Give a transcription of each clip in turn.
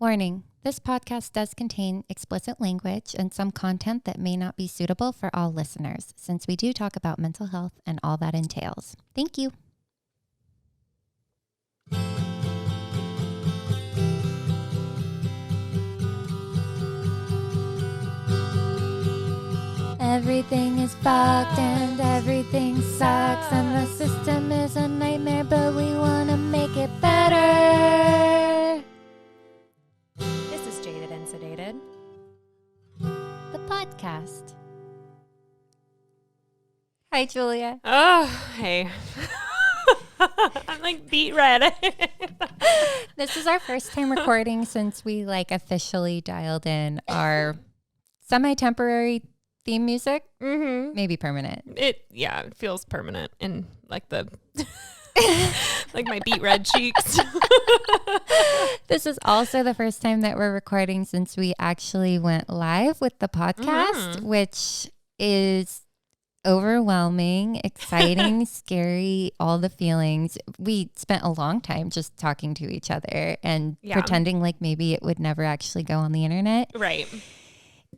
Warning, this podcast does contain explicit language and some content that may not be suitable for all listeners, since we do talk about mental health and all that entails. Thank you. Everything is fucked and everything sucks and the system is a nightmare, but we want to make it better. This is Jaded and Sedated, The podcast. Hi, Julia. Oh, hey. I'm like beet red. This is our first time recording since we officially dialed in our semi-temporary theme music. Mm-hmm. Maybe permanent. It feels permanent in like the like my beet red cheeks. This is also the first time that we're recording since we actually went live with the podcast, which is overwhelming, exciting, scary, all the feelings. We spent a long time just talking to each other and pretending like maybe it would never actually go on the internet. Right.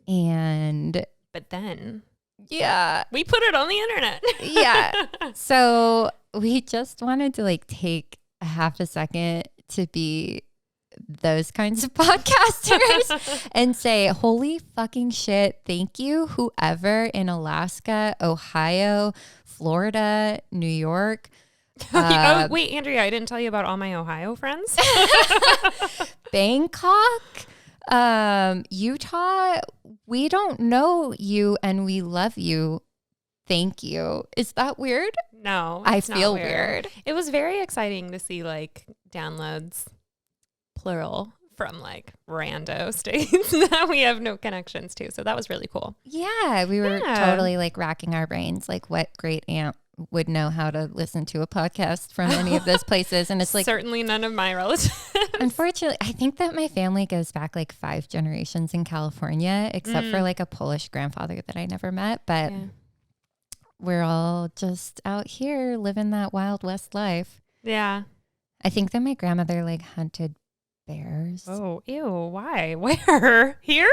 But then we put it on the internet. So we just wanted to take a half a second to be those kinds of podcasters and say, holy fucking shit, thank you, whoever in Alaska, Ohio, Florida, New York. Oh, wait, Andria, I didn't tell you about all my Ohio friends. Bangkok, Utah. We don't know you and we love you. Thank you. Is that weird? No, I feel weird. It was very exciting to see downloads, plural, from rando states that we have no connections to. So that was really cool. Yeah, we were totally racking our brains. What great aunt would know how to listen to a podcast from any of those places? And it's certainly none of my relatives. Unfortunately, I think that my family goes back 5 generations in California, except for a Polish grandfather that I never met. But we're all just out here living that Wild West life. Yeah. I think that my grandmother hunted bears. Oh, ew. Why? Where? Here?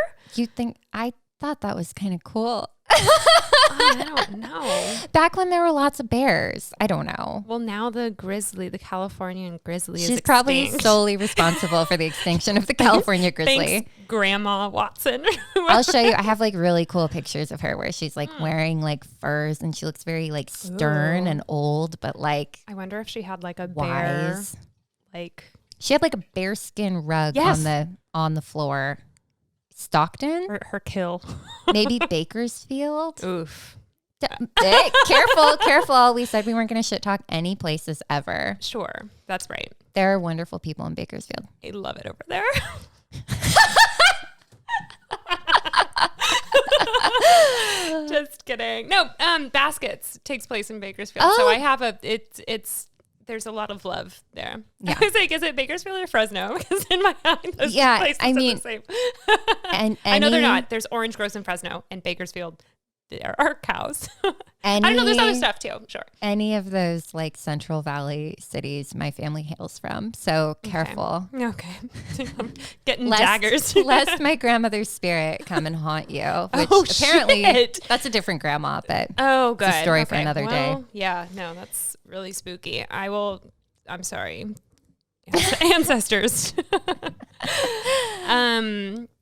I thought that was kind of cool. I don't know. Back when there were lots of bears. I don't know. Well, now the Californian grizzly is She's extinct. probably solely responsible for the extinction of the California grizzly. Thanks, Grandma Watson. I'll show you. I have really cool pictures of her where she's wearing furs and she looks very stern and old, but I wonder if she had a wise. Bear. She had a bearskin rug on the floor. Stockton? Her kill. Maybe Bakersfield? Oof. Careful. We said we weren't going to shit talk any places ever. Sure. That's right. There are wonderful people in Bakersfield. I love it over there. Just kidding. No, Baskets takes place in Bakersfield. Oh. So I have there's a lot of love there. Yeah. I was is it Bakersfield or Fresno? Because in my mind, those two places are the same. And I know they're not. There's orange groves in Fresno and Bakersfield. There are cows. I don't know. There's other stuff too. Sure. Any of those Central Valley cities my family hails from. So careful. Okay. Getting daggers. Lest my grandmother's spirit come and haunt you. Which apparently that's a different grandma, but good. It's a story for another day. Yeah, no, that's really spooky. I'm sorry. Ancestors.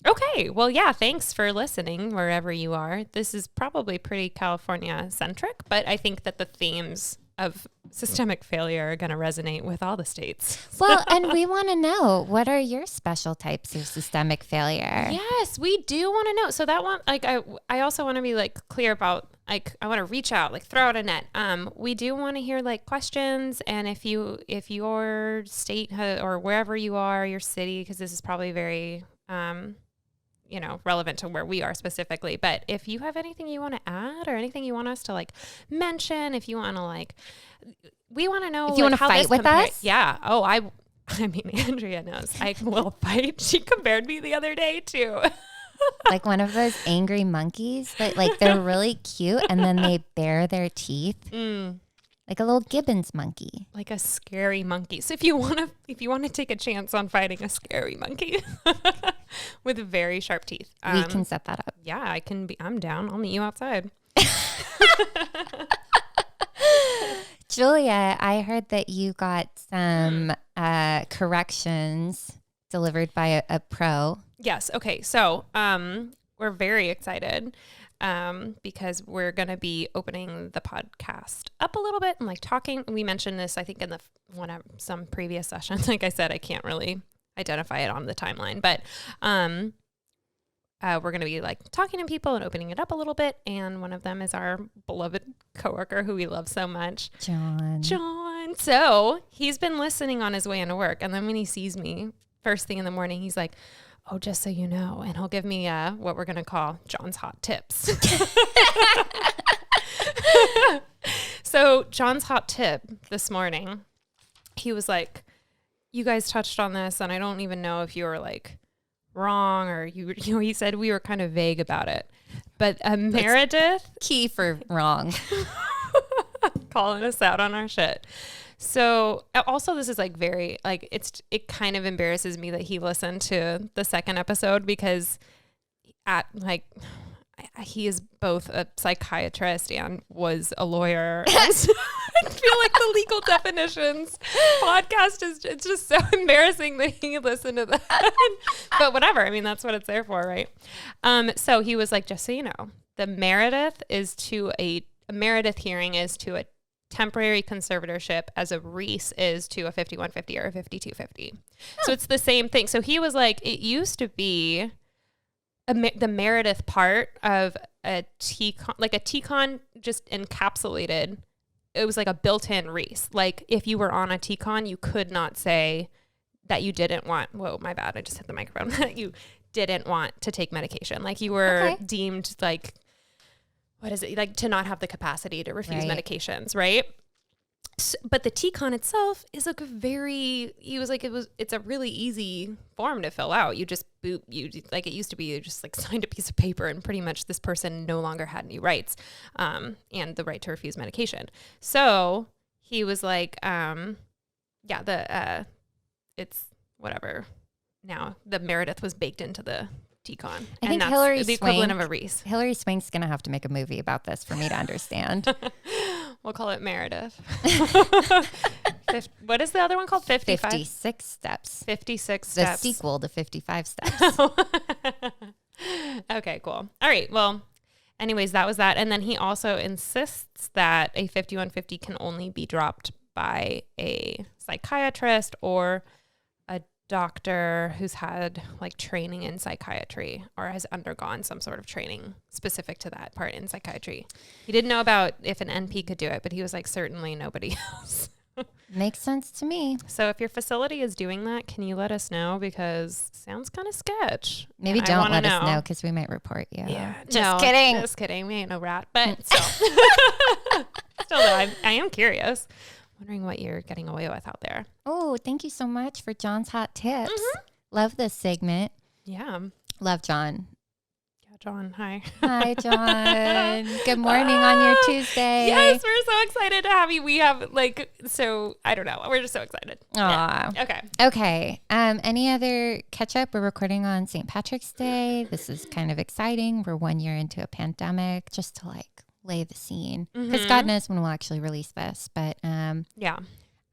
Okay. Well, yeah, thanks for listening wherever you are. This is probably pretty California centric, but I think that the themes of systemic failure are going to resonate with all the states. Well, and we want to know, what are your special types of systemic failure? Yes, we do want to know. So that one, I also want to be clear about, I want to reach out, throw out a net. We do want to hear questions, and if your state or wherever you are, your city, because this is probably very, relevant to where we are specifically. But if you have anything you want to add or anything you want us to mention, if you want to we want to know if you want to fight with us. Yeah. Oh, I mean, Andria knows I will fight. She compared me the other day too. One of those angry monkeys that they're really cute and then they bare their teeth. Like a little Gibbons monkey. Like a scary monkey. So if you want to take a chance on fighting a scary monkey with very sharp teeth. We can set that up. Yeah, I'm down. I'll meet you outside. Julia, I heard that you got some corrections delivered by a pro. Yes. Okay. So we're very excited because we're going to be opening the podcast up a little bit and like talking. We mentioned this, I think, in some previous sessions. Like I said, I can't really identify it on the timeline, but we're going to be like talking to people and opening it up a little bit. And one of them is our beloved coworker who we love so much, John. So he's been listening on his way into work. And then when he sees me first thing in the morning, he's like, oh, just so you know, and he'll give me what we're going to call John's hot tips. So John's hot tip this morning, he was like, you guys touched on this and I don't even know if you were like wrong or you know, he said we were kind of vague about it, but Meredith, Key for wrong. calling us out on our shit. So also this is like very like it kind of embarrasses me that he listened to the second episode because he is both a psychiatrist and was a lawyer. I feel like the legal definitions podcast it's just so embarrassing that he listened to that. But whatever. I mean, that's what it's there for, right? So he was like, just so you know, the Meredith hearing is to a temporary conservatorship as a Reese is to a 5150 or a 5250. So it's the same thing. So he was like, it used to be the Meredith part of a T-con, like a T-con just encapsulated. It was like a built-in Reese. Like if you were on a T-con, you could not say that you didn't want, whoa, my bad. I just hit the microphone. That you didn't want to take medication. Like you were deemed like, what is it? Like to not have the capacity to refuse medications, right? So, but the T-con itself is like it's a really easy form to fill out. You just it used to be you just like signed a piece of paper and pretty much this person no longer had any rights and the right to refuse medication. So he was like, it's whatever. Now the Meredith was baked into the T-con. I think that's the equivalent of a Reese. Hilary Swank's going to have to make a movie about this for me to understand. We'll call it Meredith. What is the other one called? 55? 56 Steps. 56 the Steps. The sequel to 55 Steps. Okay, cool. All right. Well, anyways, that was that. And then he also insists that a 5150 can only be dropped by a psychiatrist or a doctor who's had like training in psychiatry or has undergone some sort of training specific to that part in psychiatry. He didn't know about if an NP could do it, but he was like, certainly nobody else. Makes sense to me. So if your facility is doing that, can you let us know? Because sounds kind of sketch. Maybe don't let us know because we might report you. Yeah. Just kidding. Just kidding. We ain't no rat, but still. Still though, I am curious. Wondering what you're getting away with out there. Oh, thank you so much for John's hot tips. Mm-hmm. Love this segment. Yeah. Love John. Yeah, John. Hi. Hi, John. Good morning on your Tuesday. Yes, we're so excited to have you. We have I don't know. We're just so excited. Aw. Yeah. Okay. Any other catch up? We're recording on St. Patrick's Day. This is kind of exciting. We're 1 year into a pandemic, just to lay the scene because God knows when we'll actually release this, but yeah,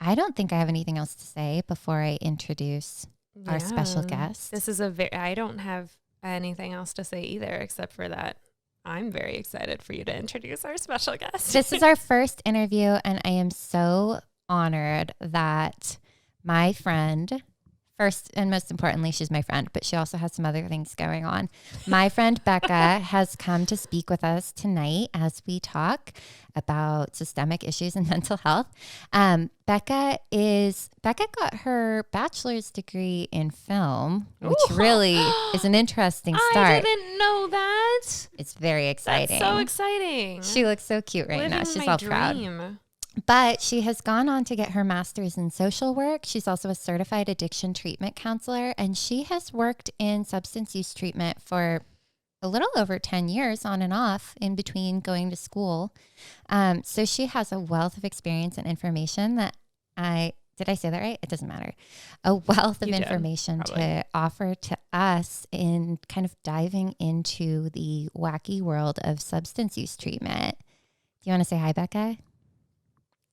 I don't think I have anything else to say before I introduce our special guest. This is I don't have anything else to say either except for that I'm very excited for you to introduce our special guest. This is our first interview and I am so honored that my friend, first and most importantly, she's my friend, but she also has some other things going on. My friend Becca has come to speak with us tonight as we talk about systemic issues and mental health. Becca got her bachelor's degree in film, which really is an interesting start. I didn't know that. It's very exciting. That's so exciting. She looks so cute right now. She's all proud. Dream. But she has gone on to get her master's in social work. She's also a certified addiction treatment counselor, and she has worked in substance use treatment for a little over 10 years on and off in between going to school. So she has a wealth of experience and information that did I say that right? It doesn't matter. A wealth of information to offer to us in kind of diving into the wacky world of substance use treatment. Do you want to say hi, Becca?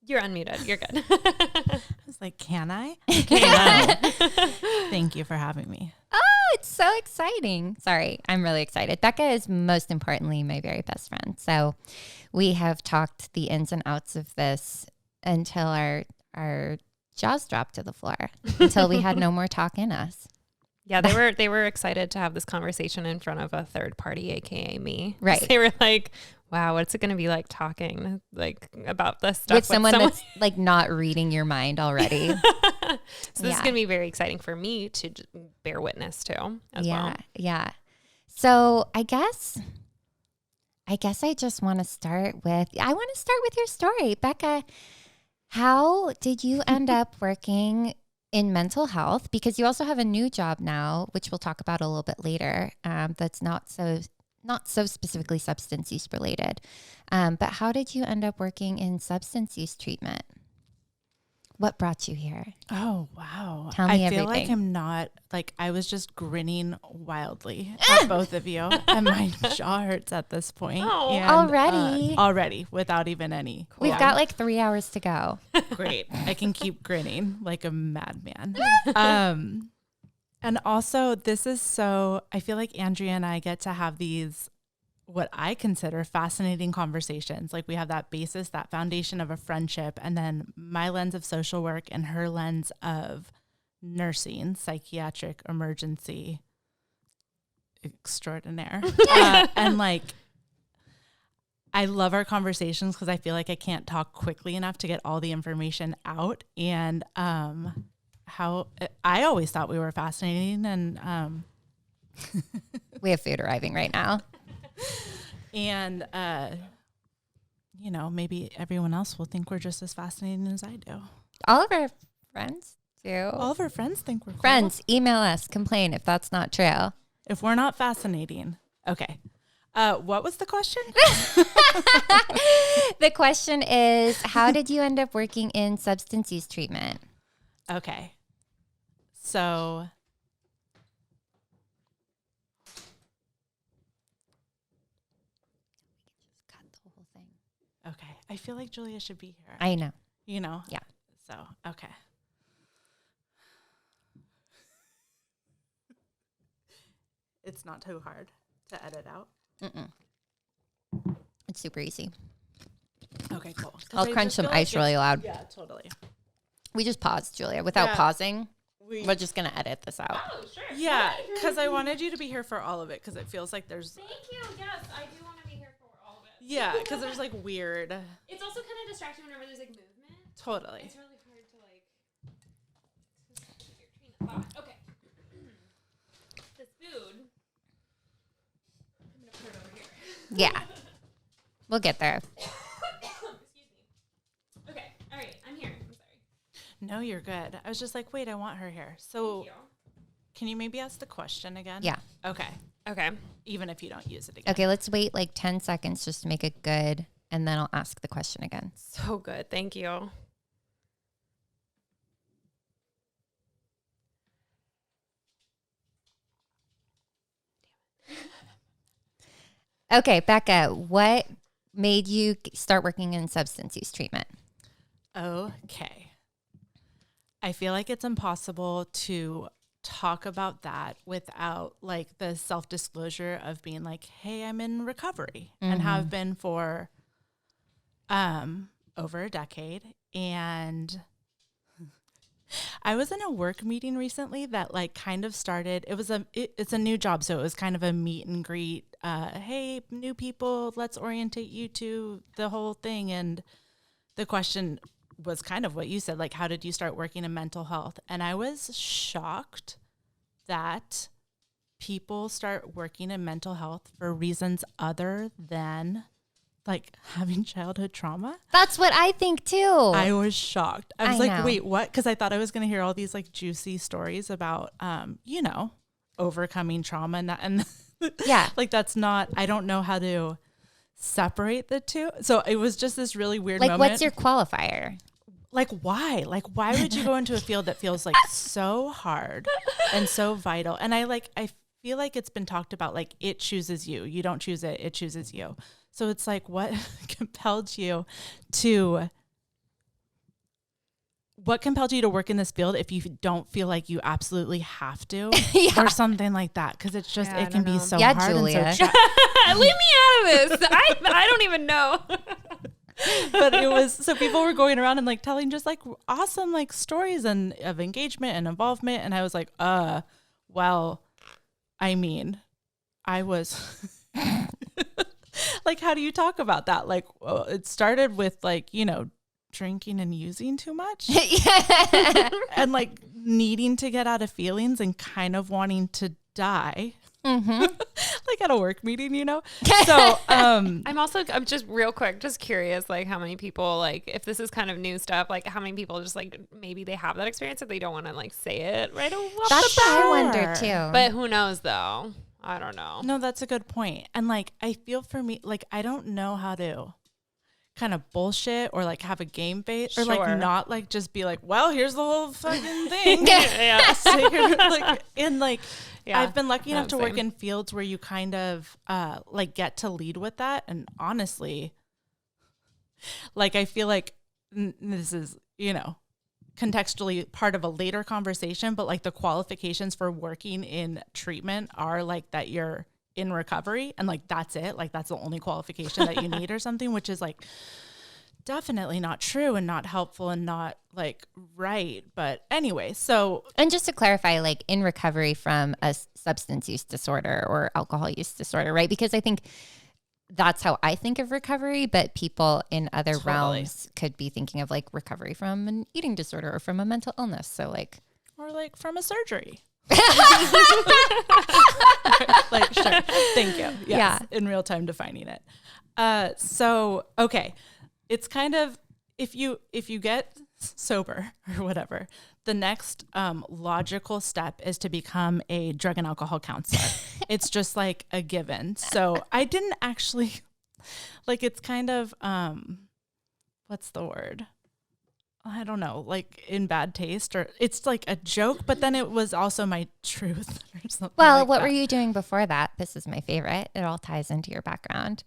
You're unmuted. You're good. I was like, can I? Okay, thank you for having me. Oh, it's so exciting. Sorry, I'm really excited. Becca is most importantly my very best friend. So we have talked the ins and outs of this until our jaws dropped to the floor, until we had no more talk in us. Yeah, they were excited to have this conversation in front of a third party, aka me. Right. They were like, wow, what's it going to be like talking like about this stuff with someone that's like not reading your mind already. So this is going to be very exciting for me to bear witness to as well. Yeah. So I guess I just want to start with your story. Becca, how did you end up working in mental health? Because you also have a new job now, which we'll talk about a little bit later. That's not so specifically substance use related. But how did you end up working in substance use treatment? What brought you here? Oh, wow. Tell me everything. I feel like I'm not, like, I was just grinning wildly at both of you. And my jaw hurts at this point. Oh, and, already, without even any. We've got like 3 hours to go. Great. I can keep grinning like a madman. And also, I feel like Andria and I get to have these, what I consider fascinating conversations. Like we have that basis, that foundation of a friendship, and then my lens of social work and her lens of nursing, psychiatric emergency extraordinaire. And like, I love our conversations because I feel like I can't talk quickly enough to get all the information out. And, how I always thought we were fascinating, and we have food arriving right now. And maybe everyone else will think we're just as fascinating as I do. All of our friends do. All of our friends think we're cool. Friends, email us, complain if that's not true. If we're not fascinating. Okay. What was the question? The question is, how did you end up working in substance use treatment? Okay. So cut the whole thing. Okay. I feel like Julia should be here. I know. You know? Yeah. So, okay. It's not too hard to edit out. Mm-mm. It's super easy. Okay, cool. I'll crunch some ice really loud. Yeah, totally. We just paused, Julia. Without pausing, we're just going to edit this out. Oh, sure. Yeah, because I wanted you to be here for all of it, because it feels like there's... Thank you. Yes, I do want to be here for all of it. Yeah, because there's like weird... It's also kind of distracting whenever there's like movement. Totally. It's really hard to like... keep your train of thought. Okay. This food... I'm going to put it over here. Yeah. We'll get there. Excuse me. Okay. All right. I'm here. I'm sorry. No, you're good. I was just like, wait, I want her here. So Thank you. can you maybe ask the question again? Yeah. Okay. Okay. Even if you don't use it again. Okay, let's wait like 10 seconds just to make it good, and then I'll ask the question again. So good. Thank you. Okay, Becca, what made you start working in substance use treatment? Okay. I feel like it's impossible to talk about that without like the self-disclosure of being like, hey, I'm in recovery and have been for over a decade. And I was in a work meeting recently that like kind of started, it's a new job. So it was kind of a meet and greet. Hey, new people, let's orientate you to the whole thing. And the question was kind of what you said, like, how did you start working in mental health? And I was shocked that people start working in mental health for reasons other than like having childhood trauma. That's what I think too. I was shocked. I was I like, know. wait, what? Because I thought I was going to hear all these like juicy stories about, overcoming trauma. And Yeah. Like that's not, I don't know how to separate the two. So it was just this really weird Like, moment. what's your qualifier? Like, why? Like, why would you go into a field that feels like so hard and so vital? And I feel like it's been talked about, like it chooses you. You don't choose it. It chooses you. So it's like, what compelled you to work in this field if you don't feel like you absolutely have to or something like that? Because it's just, it can be so hard. Julia. And so Leave me out of this. I don't even know. but it was, so people were going around and like telling just like awesome like stories and of engagement and involvement. And I was like, well, I mean, I was like, how do you talk about that? Like, well, it started with like, drinking and using too much and like needing to get out of feelings and kind of wanting to die. Like at a work meeting, So I'm just real quick, just curious, like how many people, like if this is kind of new stuff, like how many people just like maybe they have that experience that they don't want to like say it right away. That's what I wonder too. But who knows though? I don't know. No, that's a good point. And like I feel for me, like I don't know how to kind of bullshit or like have a game face or like not like just be like, well, here's the whole fucking thing. Yeah. I've been lucky enough to work in fields where you kind of like get to lead with that. And honestly, like I feel like this is, contextually part of a later conversation, but like the qualifications for working in treatment are like that you're in recovery and like that's it, like that's the only qualification that you need or something, which is like definitely not true and not helpful and not like right. But anyway, so and just to clarify, like in recovery from a substance use disorder or alcohol use disorder, right? Because I think that's how I think of recovery, but people in other realms could be thinking of like recovery from an eating disorder or from a mental illness. So like, or like from a surgery. Like, sure. Thank you. Yes, yeah. In real time defining it. So, okay. It's kind of, if you get sober or whatever, the next logical step is to become a drug and alcohol counselor. It's just like a given. So I didn't actually, like, it's kind of, what's the word? I don't know, like in bad taste, or it's like a joke, but then it was also my truth or something. Well, like what that. were you doing before that? This is my favorite. It all ties into your background.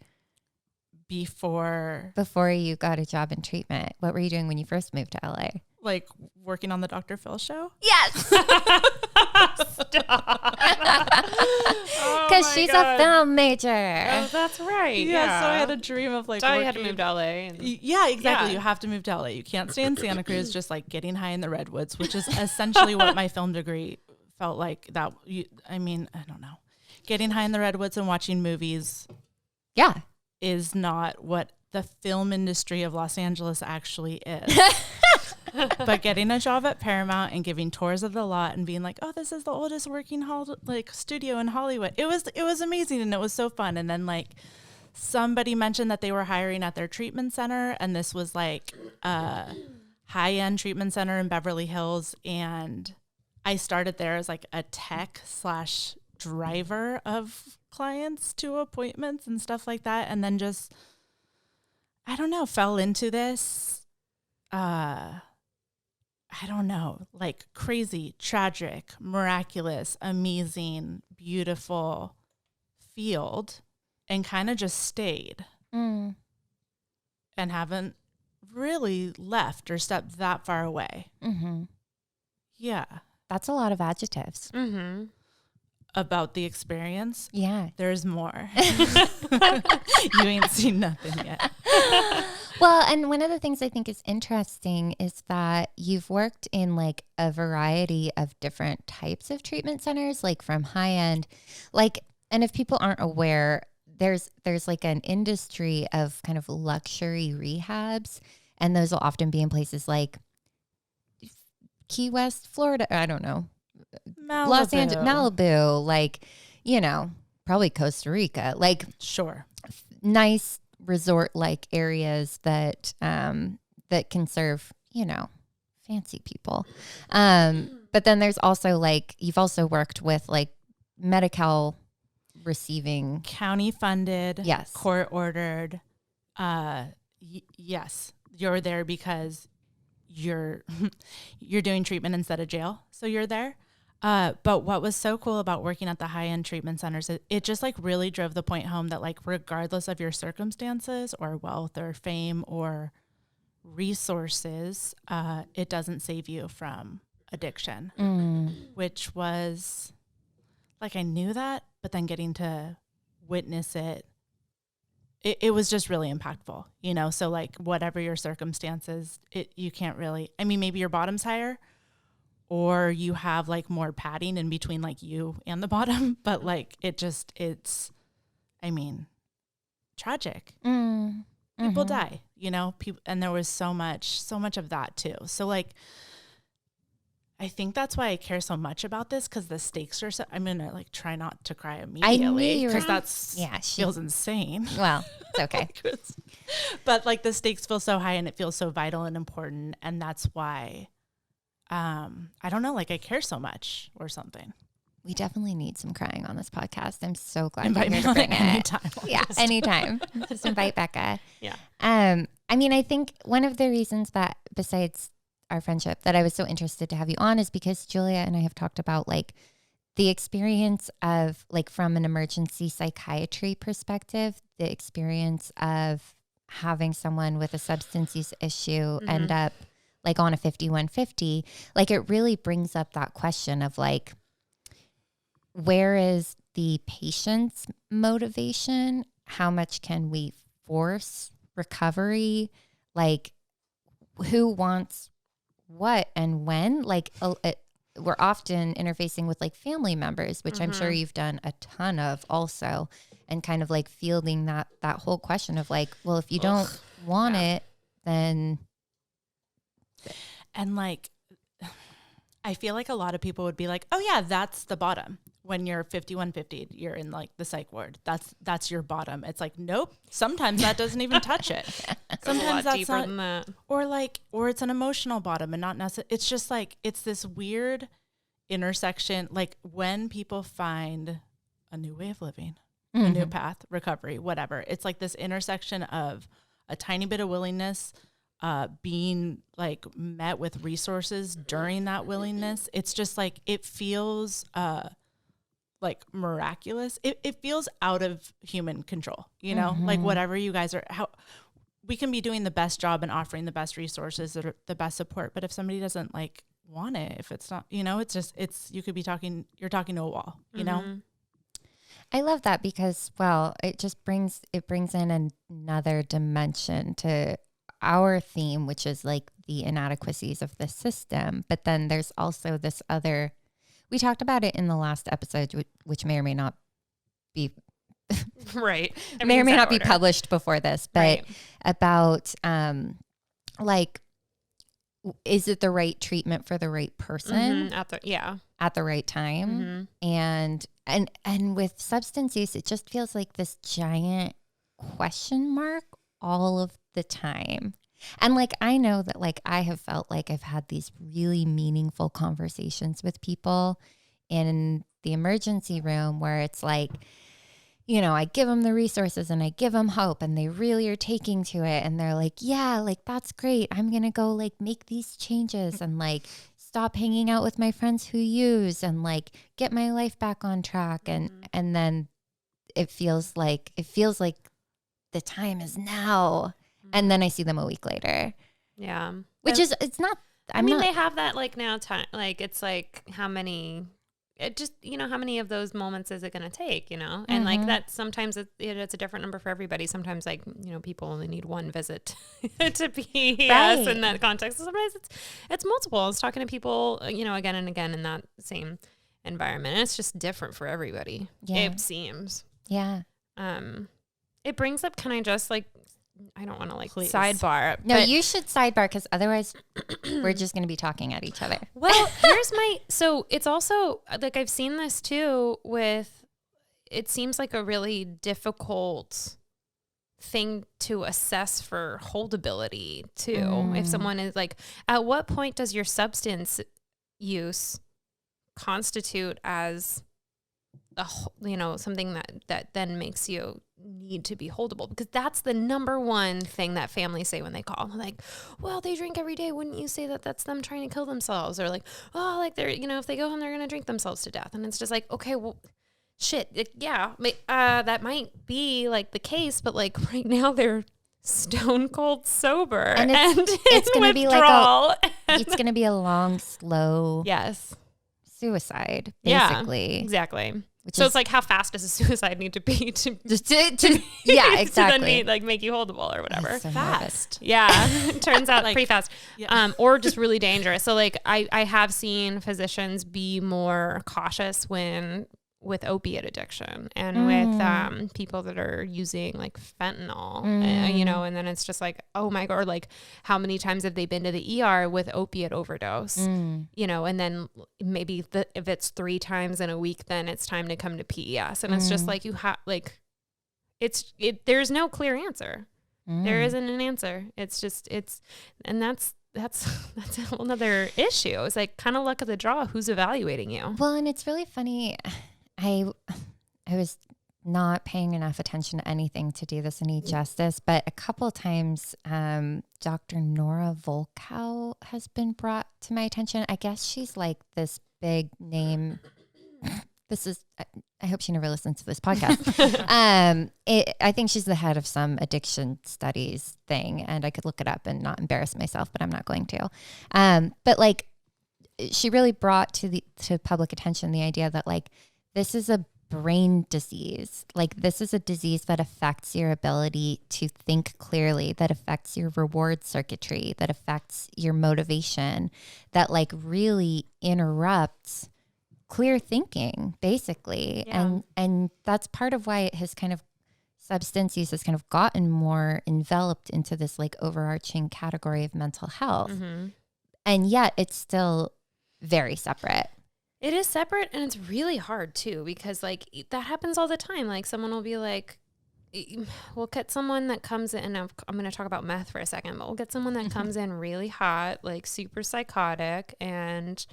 Before you got a job in treatment, what were you doing when you first moved to LA? Like working on the Dr. Phil show? Yes. Oh Because she's a film major. Oh, that's right. Yeah, so I had a dream of like so you had to move to LA. Yeah, exactly. You have to move to LA. You can't stay in Santa Cruz just like getting high in the redwoods, which is essentially what my film degree felt like. I don't know. Getting high in the redwoods and watching movies is not what the film industry of Los Angeles actually is. But getting a job at Paramount and giving tours of the lot and being like, oh, this is the oldest working studio in Hollywood. It was amazing and it was so fun. And then like somebody mentioned that they were hiring at their treatment center, and this was like a high-end treatment center in Beverly Hills. And I started there as like a tech / driver of clients to appointments and stuff like that. And then just, I don't know, fell into this, I don't know, like crazy, tragic, miraculous, amazing, beautiful field, and kind of just stayed and haven't really left or stepped that far away. Yeah. That's a lot of adjectives. About the experience. Yeah. There's more. You ain't seen nothing yet. Well, and one of the things I think is interesting is that you've worked in like a variety of different types of treatment centers, like from high end, like, and if people aren't aware, there's like an industry of kind of luxury rehabs, and those will often be in places like Key West, Florida. I don't know. Malibu. Los Angeles, Malibu, like, probably Costa Rica, like Sure. nice resort-like areas that that can serve, fancy people. But then there's also like, you've also worked with like Medi-Cal receiving county funded, yes, court ordered. Yes, you're there because you're doing treatment instead of jail, so you're there. But what was so cool about working at the high-end treatment centers, it just like really drove the point home that like regardless of your circumstances or wealth or fame or resources, it doesn't save you from addiction, which was like, I knew that, but then getting to witness it was just really impactful, you know? So like whatever your circumstances, you can't really, I mean, maybe your bottom's higher or you have like more padding in between like you and the bottom, but like it's, I mean, tragic. People die, you know, and there was so much of that too. So like, I think that's why I care so much about this, because the stakes are so, I'm going to like try not to cry immediately because that's, feels insane. Well, it's okay. But like the stakes feel so high and it feels so vital and important. And that's why, I don't know, like I care so much or something. We definitely need some crying on this podcast. I'm so glad invite you're me here to bring it. anytime. Yeah, anytime. Just invite Becca. Yeah. I mean, I think one of the reasons that besides our friendship that I was so interested to have you on is because Julia and I have talked about like the experience of like from an emergency psychiatry perspective, the experience of having someone with a substance use issue end up like on a 5150, like it really brings up that question of like, where is the patient's motivation? How much can we force recovery? Like who wants what and when? Like we're often interfacing with like family members, which I'm sure you've done a ton of also, and kind of like fielding that whole question of like, well, if you don't want it, then. And like, I feel like a lot of people would be like, oh yeah, that's the bottom. When you're 5150, you're in like the psych ward. That's your bottom. It's like, nope. Sometimes that doesn't even touch it. Sometimes that's deeper than that. Or it's an emotional bottom and not necessarily. It's just like, it's this weird intersection. Like when people find a new way of living, a new path, recovery, whatever. It's like this intersection of a tiny bit of willingness, being like met with resources during that willingness. It's just like, it feels, like miraculous. It feels out of human control, you know, like whatever you guys are, how we can be doing the best job and offering the best resources or the best support. But if somebody doesn't like want it, if it's not, you know, it's just, you could be you're talking to a wall, you know? I love that because, well, it brings in another dimension to our theme, which is like the inadequacies of the system. But then there's also this other, we talked about it in the last episode, which may or may not be right. may or may not be published before this, but about like, is it the right treatment for the right person at the right time? And with substance use, it just feels like this giant question mark all of the time. And like, I know that like I have felt like I've had these really meaningful conversations with people in the emergency room where it's like, you know, I give them the resources and I give them hope and they really are taking to it. And they're like, yeah, like, that's great. I'm going to go like make these changes and like stop hanging out with my friends who use and like get my life back on track. And then it feels like the time is now. And then I see them a week later. Yeah. Which is, it's not, they have that like now time, like it's like how many of those moments is it going to take, you know? And like that sometimes it's a different number for everybody. Sometimes like, you know, people only need one visit to be yes in that context. Sometimes it's multiple. I was talking to people, you know, again and again in that same environment. And it's just different for everybody. Yeah. It seems. Yeah. It brings up, can I just like, I don't want to like sidebar. No, you should sidebar because otherwise we're just going to be talking at each other. Well, so it's also like, I've seen this too with, it seems like a really difficult thing to assess for holdability too. If someone is like, at what point does your substance use constitute as something that then makes you need to be holdable, because that's the number one thing that families say when they call. Like, well, they drink every day. Wouldn't you say that that's them trying to kill themselves? Or like, oh, like they're, if they go home, they're going to drink themselves to death. And it's just like, okay, well, shit. That might be like the case, but like right now they're stone cold sober, and it's going to be like it's going to be a long, slow suicide, basically. Yeah, exactly. So it's like, how fast does a suicide need to be to yeah, exactly. to then make you holdable or whatever? So fast. Yeah. It turns out pretty fast. Yeah. Or just really dangerous. So like I have seen physicians be more cautious with opiate addiction and with people that are using like fentanyl, and then it's just like, oh my God, or like how many times have they been to the ER with opiate overdose, and then maybe if it's 3 times in a week, then it's time to come to PES. And it's just like, you have like, there's no clear answer. There isn't an answer. It's just, and that's a whole nother issue. It's like kind of luck of the draw. Who's evaluating you? Well, and it's really funny. I was not paying enough attention to anything to do this any justice, but a couple of times, Dr. Nora Volkow has been brought to my attention. I guess she's like this big name. I hope she never listens to this podcast. I think she's the head of some addiction studies thing, and I could look it up and not embarrass myself, but I'm not going to. But like, she really brought to public attention the idea that like, this is a brain disease. Like, this is a disease that affects your ability to think clearly, that affects your reward circuitry, that affects your motivation, that like really interrupts clear thinking, basically. Yeah. And that's part of why it has kind of, substance use has kind of gotten more enveloped into this like overarching category of mental health. And yet it's still very separate. It is separate, and it's really hard too, because like that happens all the time. Like someone will be like, we'll get someone that comes in, and I'm going to talk about meth for a second, but we'll get someone that comes in really hot, like super psychotic, and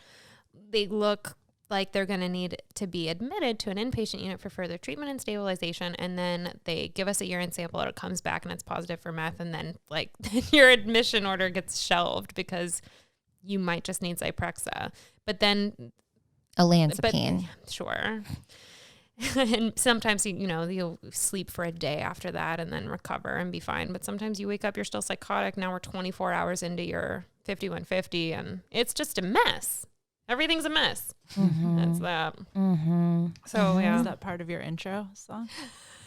they look like they're going to need to be admitted to an inpatient unit for further treatment and stabilization. And then they give us a urine sample, and it comes back and it's positive for meth. And then like your admission order gets shelved because you might just need Zyprexa. But then olanzapine. Sure. And sometimes, you'll sleep for a day after that and then recover and be fine. But sometimes you wake up, you're still psychotic. Now we're 24 hours into your 5150, and it's just a mess. Everything's a mess. That's that. So, yeah. Is that part of your intro song?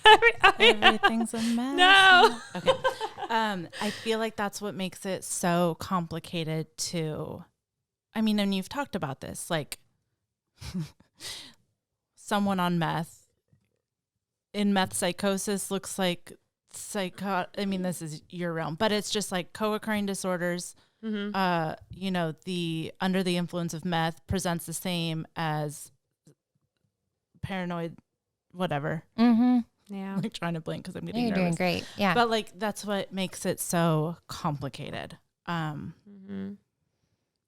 Yeah. Everything's a mess. No. Okay. I feel like that's what makes it so complicated to, and you've talked about this, like someone on meth in meth psychosis looks like this is your realm, but it's just like co-occurring disorders. The under the influence of meth presents the same as paranoid, whatever. Yeah. I'm like trying to blink because I'm getting You're nervous. doing great. Yeah. But like, that's what makes it so complicated. And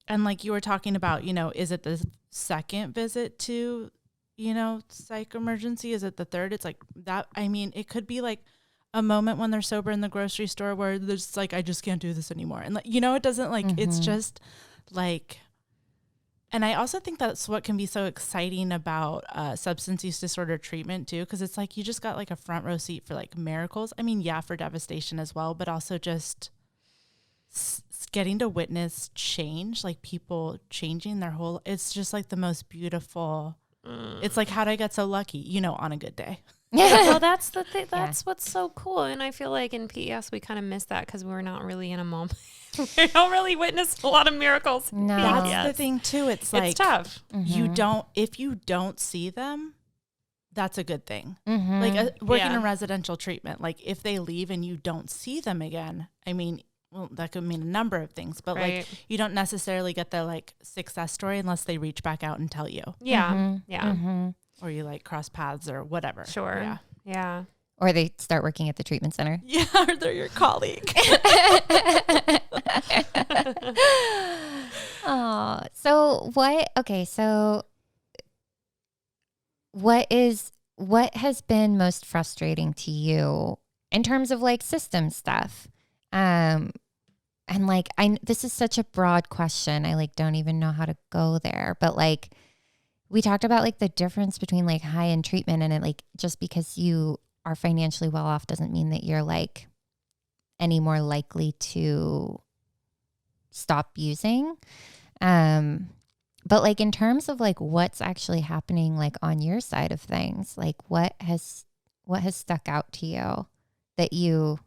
like you were talking about, is it the second visit to, psych emergency? Is it the third? It's like that. It could be like a moment when they're sober in the grocery store where there's like, I just can't do this anymore. And like, it doesn't like, it's just like, and I also think that's what can be so exciting about substance use disorder treatment too. Cause it's like, you just got like a front row seat for like miracles. For devastation as well, but also just getting to witness change, like people changing their whole, it's just like the most beautiful. It's like, how'd I get so lucky, on a good day? Well, that's the thing. That's what's so cool. And I feel like in PES, we kind of miss that because we're not really in a moment. We don't really witness a lot of miracles. No. That's the thing too. It's like, it's tough. If you don't see them, that's a good thing. Like working in residential treatment, like if they leave and you don't see them again, well, that could mean a number of things, but like you don't necessarily get the like success story unless they reach back out and tell you. Yeah. Or you like cross paths or whatever. Sure. Yeah. Or they start working at the treatment center. Yeah, or they're your colleague. Oh, so what? Okay, so what has been most frustrating to you in terms of like system stuff? And like, this is such a broad question. I like don't even know how to go there, but like we talked about like the difference between like high end treatment and it, like just because you are financially well off doesn't mean that you're like any more likely to stop using. But like in terms of like what's actually happening like on your side of things, like what has stuck out to you that you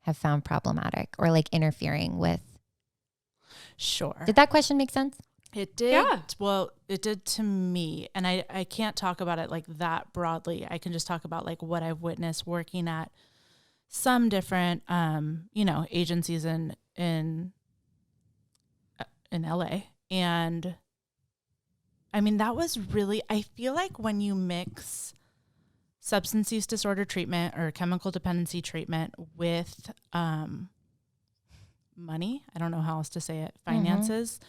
have found problematic or like interfering with? Sure. Did that question make sense? It did. Yeah. Well, it did to me. And I can't talk about it like that broadly. I can just talk about like what I've witnessed working at some different, agencies in LA. And I mean, that was really, I feel like when you mix substance use disorder treatment or chemical dependency treatment with money, I don't know how else to say it, finances,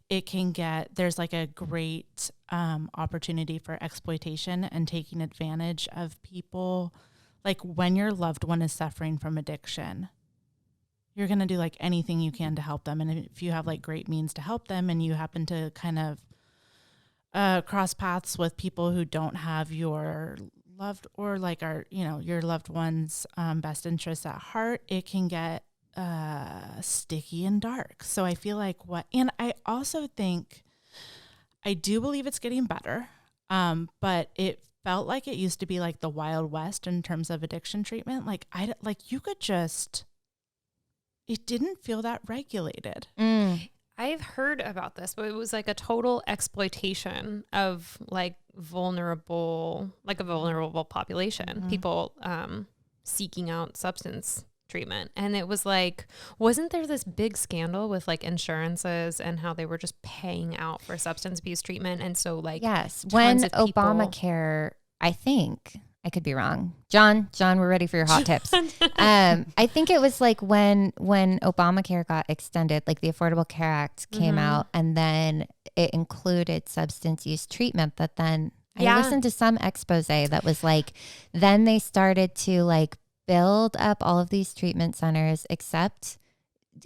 it can there's like a great opportunity for exploitation and taking advantage of people. Like when your loved one is suffering from addiction, you're going to do like anything you can to help them. And if you have like great means to help them and you happen to kind of cross paths with people who don't have your loved or like your loved one's best interests at heart, it can get sticky and dark. So I feel like and I also think, I do believe it's getting better. But it felt like it used to be like the Wild West in terms of addiction treatment. Like you could just, it didn't feel that regulated. I've heard about this, but it was like a total exploitation of like a vulnerable population, people seeking out substance treatment. And it was like, wasn't there this big scandal with like insurances and how they were just paying out for substance abuse treatment? And so like, yes, when Obamacare, I think, I could be wrong. John, we're ready for your hot tips. I think it was like when Obamacare got extended, like the Affordable Care Act came out, and then it included substance use treatment. But then I listened to some expose that was like, then they started to like build up all of these treatment centers, accept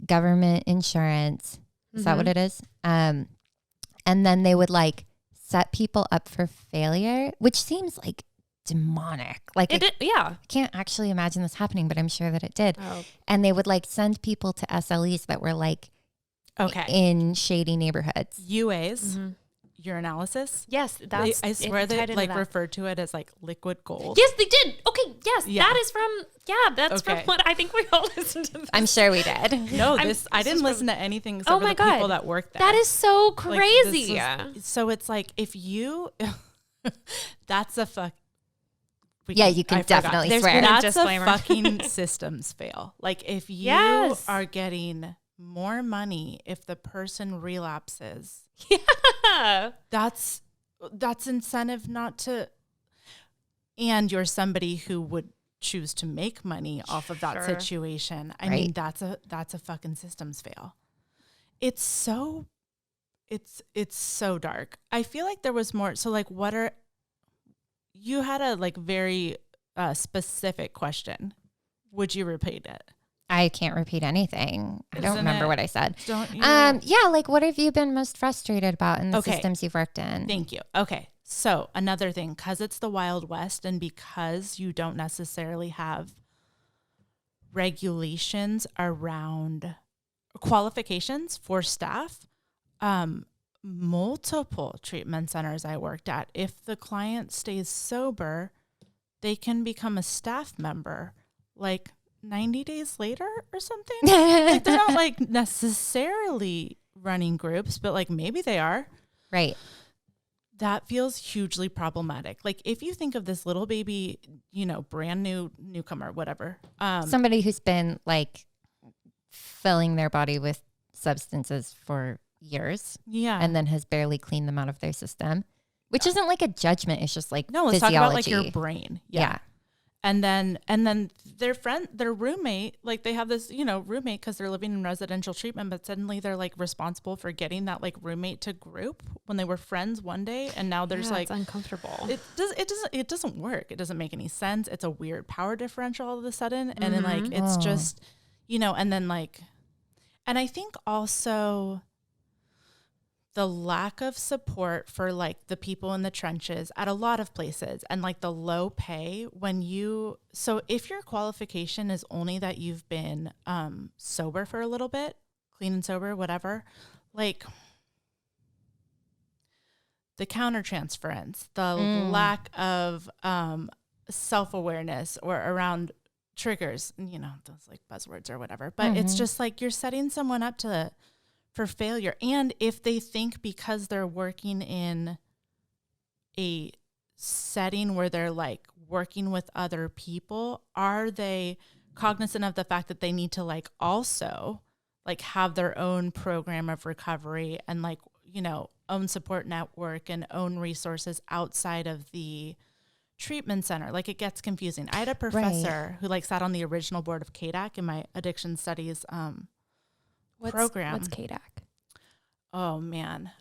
government insurance. Is that what it is? And then they would like set people up for failure, which seems like demonic. Like I can't actually imagine this happening, but I'm sure that it did. Oh. And they would like send people to SLEs that were like in shady neighborhoods. UAs, urinalysis. Yes, I swear they like referred to it as like liquid gold. Yes, they did. Okay, yes, that is from from what I think we all listened to. This. I'm sure we did. No, I didn't listen to anything except for the people that worked there. That is so crazy. Like, so it's like if you, that's a fuck. You can definitely swear. That's a fucking systems fail. Like if you are getting more money if the person relapses, that's incentive not to. And you're somebody who would choose to make money off of that situation. I mean, that's a fucking systems fail. It's so dark. I feel like there was more. So like, you had a like very specific question. Would you repeat it? I can't repeat anything. I don't remember what I said. Don't you? Like what have you been most frustrated about in the systems you've worked in? Thank you. Okay. So another thing, because it's the Wild West and because you don't necessarily have regulations around qualifications for staff, multiple treatment centers I worked at, if the client stays sober, they can become a staff member like 90 days later or something. Like they're not like necessarily running groups, but like maybe they are. Right. That feels hugely problematic. Like if you think of this little baby, brand newcomer, whatever. Somebody who's been like filling their body with substances for years. Yeah. And then has barely cleaned them out of their system, which isn't like a judgment. It's just like let's physiology. talk about like your brain. Yeah. And then their roommate, like they have this, roommate because they're living in residential treatment, but suddenly they're like responsible for getting that like roommate to group when they were friends one day. And now there's like, it's uncomfortable. It doesn't work. It doesn't make any sense. It's a weird power differential all of a sudden. And then like, it's just, and then like, and I think also the lack of support for like the people in the trenches at a lot of places and like the low pay so if your qualification is only that you've been sober for a little bit, clean and sober, whatever, like the countertransference, the lack of self-awareness or around triggers, those like buzzwords or whatever, but it's just like you're setting someone up for failure. And if they think because they're working in a setting where they're like working with other people, are they cognizant of the fact that they need to like also like have their own program of recovery and like, own support network and own resources outside of the treatment center? Like it gets confusing. I had a professor who like sat on the original board of CADAC in my addiction studies program. What's CADAC? Oh man.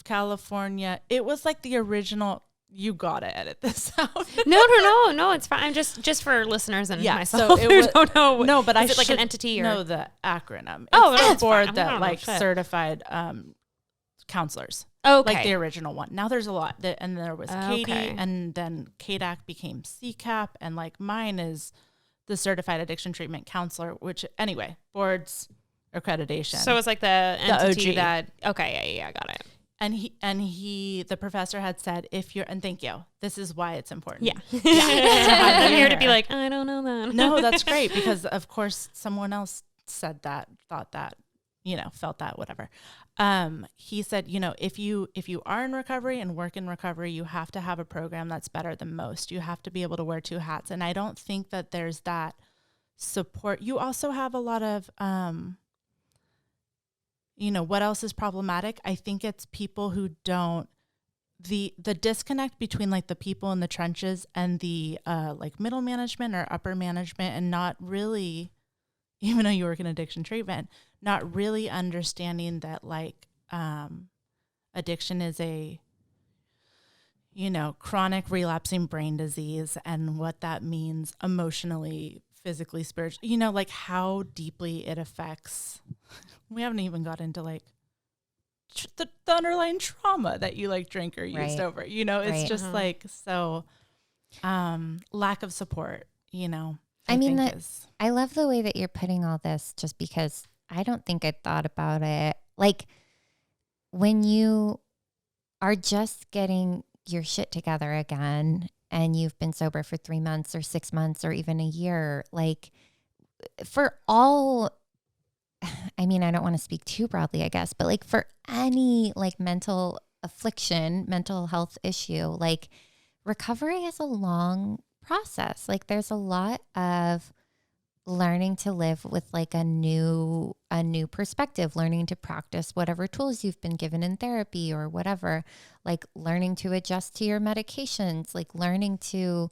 California. It was like the original. You gotta edit this out. No, it's fine. I'm just for listeners and myself so who don't know. No, but is it like an entity or know the acronym. It's the board fine. that like certified counselors. Okay. Like the original one. Now there's a lot. And there was Katie, and then CADAC became CCAP, and like mine is the Certified Addiction Treatment Counselor, which anyway, boards accreditation. So it's like the entity OG. that, okay, yeah, got it. And the professor had said, and thank you, this is why it's important. Yeah. I'm here to be like, I don't know that. No, that's great because of course someone else said that, thought that, felt that, whatever. He said, if you are in recovery and work in recovery, you have to have a program that's better than most. You have to be able to wear two hats. And I don't think that there's that support. You also have a lot of, what else is problematic? I think it's people who don't, the disconnect between like the people in the trenches and the like middle management or upper management, and not really, even though you work in addiction treatment, not really understanding that like addiction is a, chronic relapsing brain disease and what that means emotionally, physically, spiritually, like how deeply it affects. We haven't even got into like the underlying trauma that you like drink or used over, it's just like, so lack of support, I love the way that you're putting all this, just because I don't think I thought about it. Like when you are just getting your shit together again and you've been sober for 3 months or 6 months or even a year, like for all, I mean, I don't want to speak too broadly, I guess, but like for any like mental affliction, mental health issue, like recovery is a long process. Like there's a lot of learning to live with like a new perspective, learning to practice whatever tools you've been given in therapy or whatever, like learning to adjust to your medications, like learning to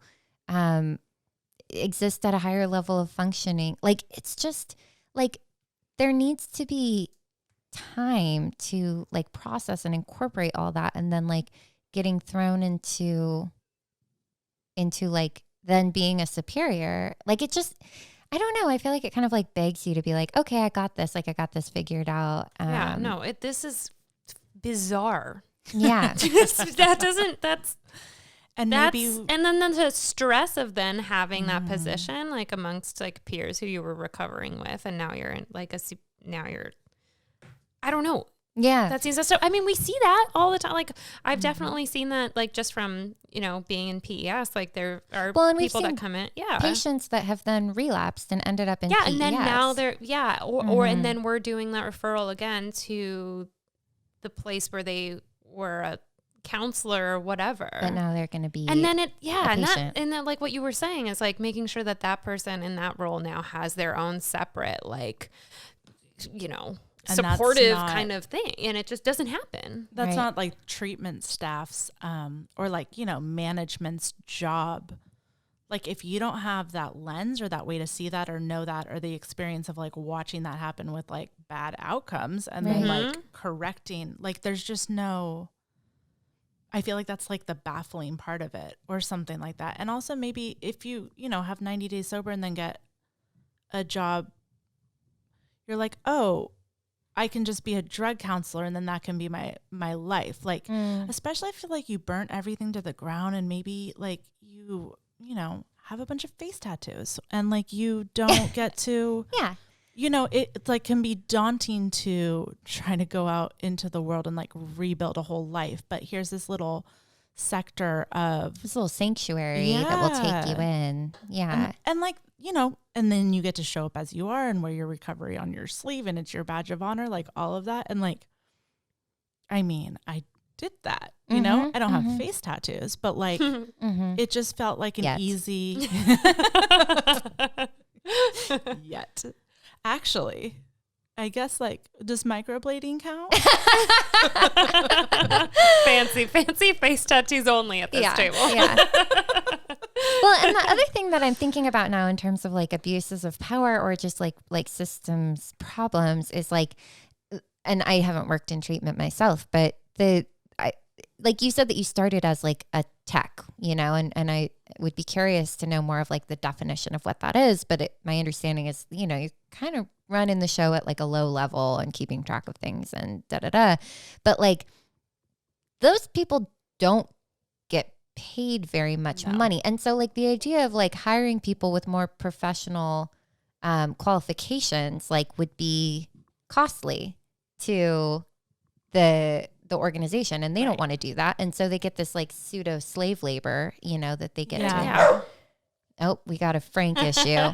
exist at a higher level of functioning. Like it's just like there needs to be time to like process and incorporate all that, and then like getting thrown into like then being a superior. Like it just, I don't know. I feel like it kind of like begs you to be like, okay, I got this. Like I got this figured out. This is bizarre. Yeah. And then the stress of then having that position, like amongst like peers who you were recovering with, and now you're in like I don't know. Yeah. That seems so. I mean, we see that all the time. Like I've definitely seen that, like just from, being in PES, like there are people that come in. Yeah. Patients that have then relapsed and ended up in PES. And then now they're, or and then we're doing that referral again to the place where they were a counselor or whatever. But now they're going to be and then and then like what you were saying is like making sure that person in that role now has their own separate, like, And supportive kind of thing. And it just doesn't happen. That's not like treatment staff's or like, you know, management's job. Like if you don't have that lens or that way to see that or know that or the experience of like watching that happen with like bad outcomes and then like correcting, like there's just no, I feel like that's like the baffling part of it or something like that. And also maybe if you, you know, have 90 days sober and then get a job, you're like, oh, I can just be a drug counselor and then that can be my life. Like, especially I feel like you burnt everything to the ground and maybe like you know, have a bunch of face tattoos and like you don't get to, you know, it's like can be daunting to try to go out into the world and like rebuild a whole life. But here's this little sector of this little sanctuary that will take you in. Yeah. And like, you know, and then you get to show up as you are and wear your recovery on your sleeve and it's your badge of honor, like all of that. And like, I mean, I did that, you know, I don't have face tattoos, but like it just felt like an easy yet. Actually, I guess like, does microblading count? fancy face tattoos only at this table. Yeah. Well, and the other thing that I'm thinking about now in terms of like abuses of power or just like systems problems is like, and I haven't worked in treatment myself, but like you said that you started as like a tech, you know, and I would be curious to know more of like the definition of what that is. But my understanding is, you know, you kind of running the show at like a low level and keeping track of things and But like those people don't get paid very much money. And so like the idea of like hiring people with more professional qualifications like would be costly to the organization, and they don't want to do that. And so they get this like pseudo slave labor, you know, that they get to. Oh, we got a Frank issue.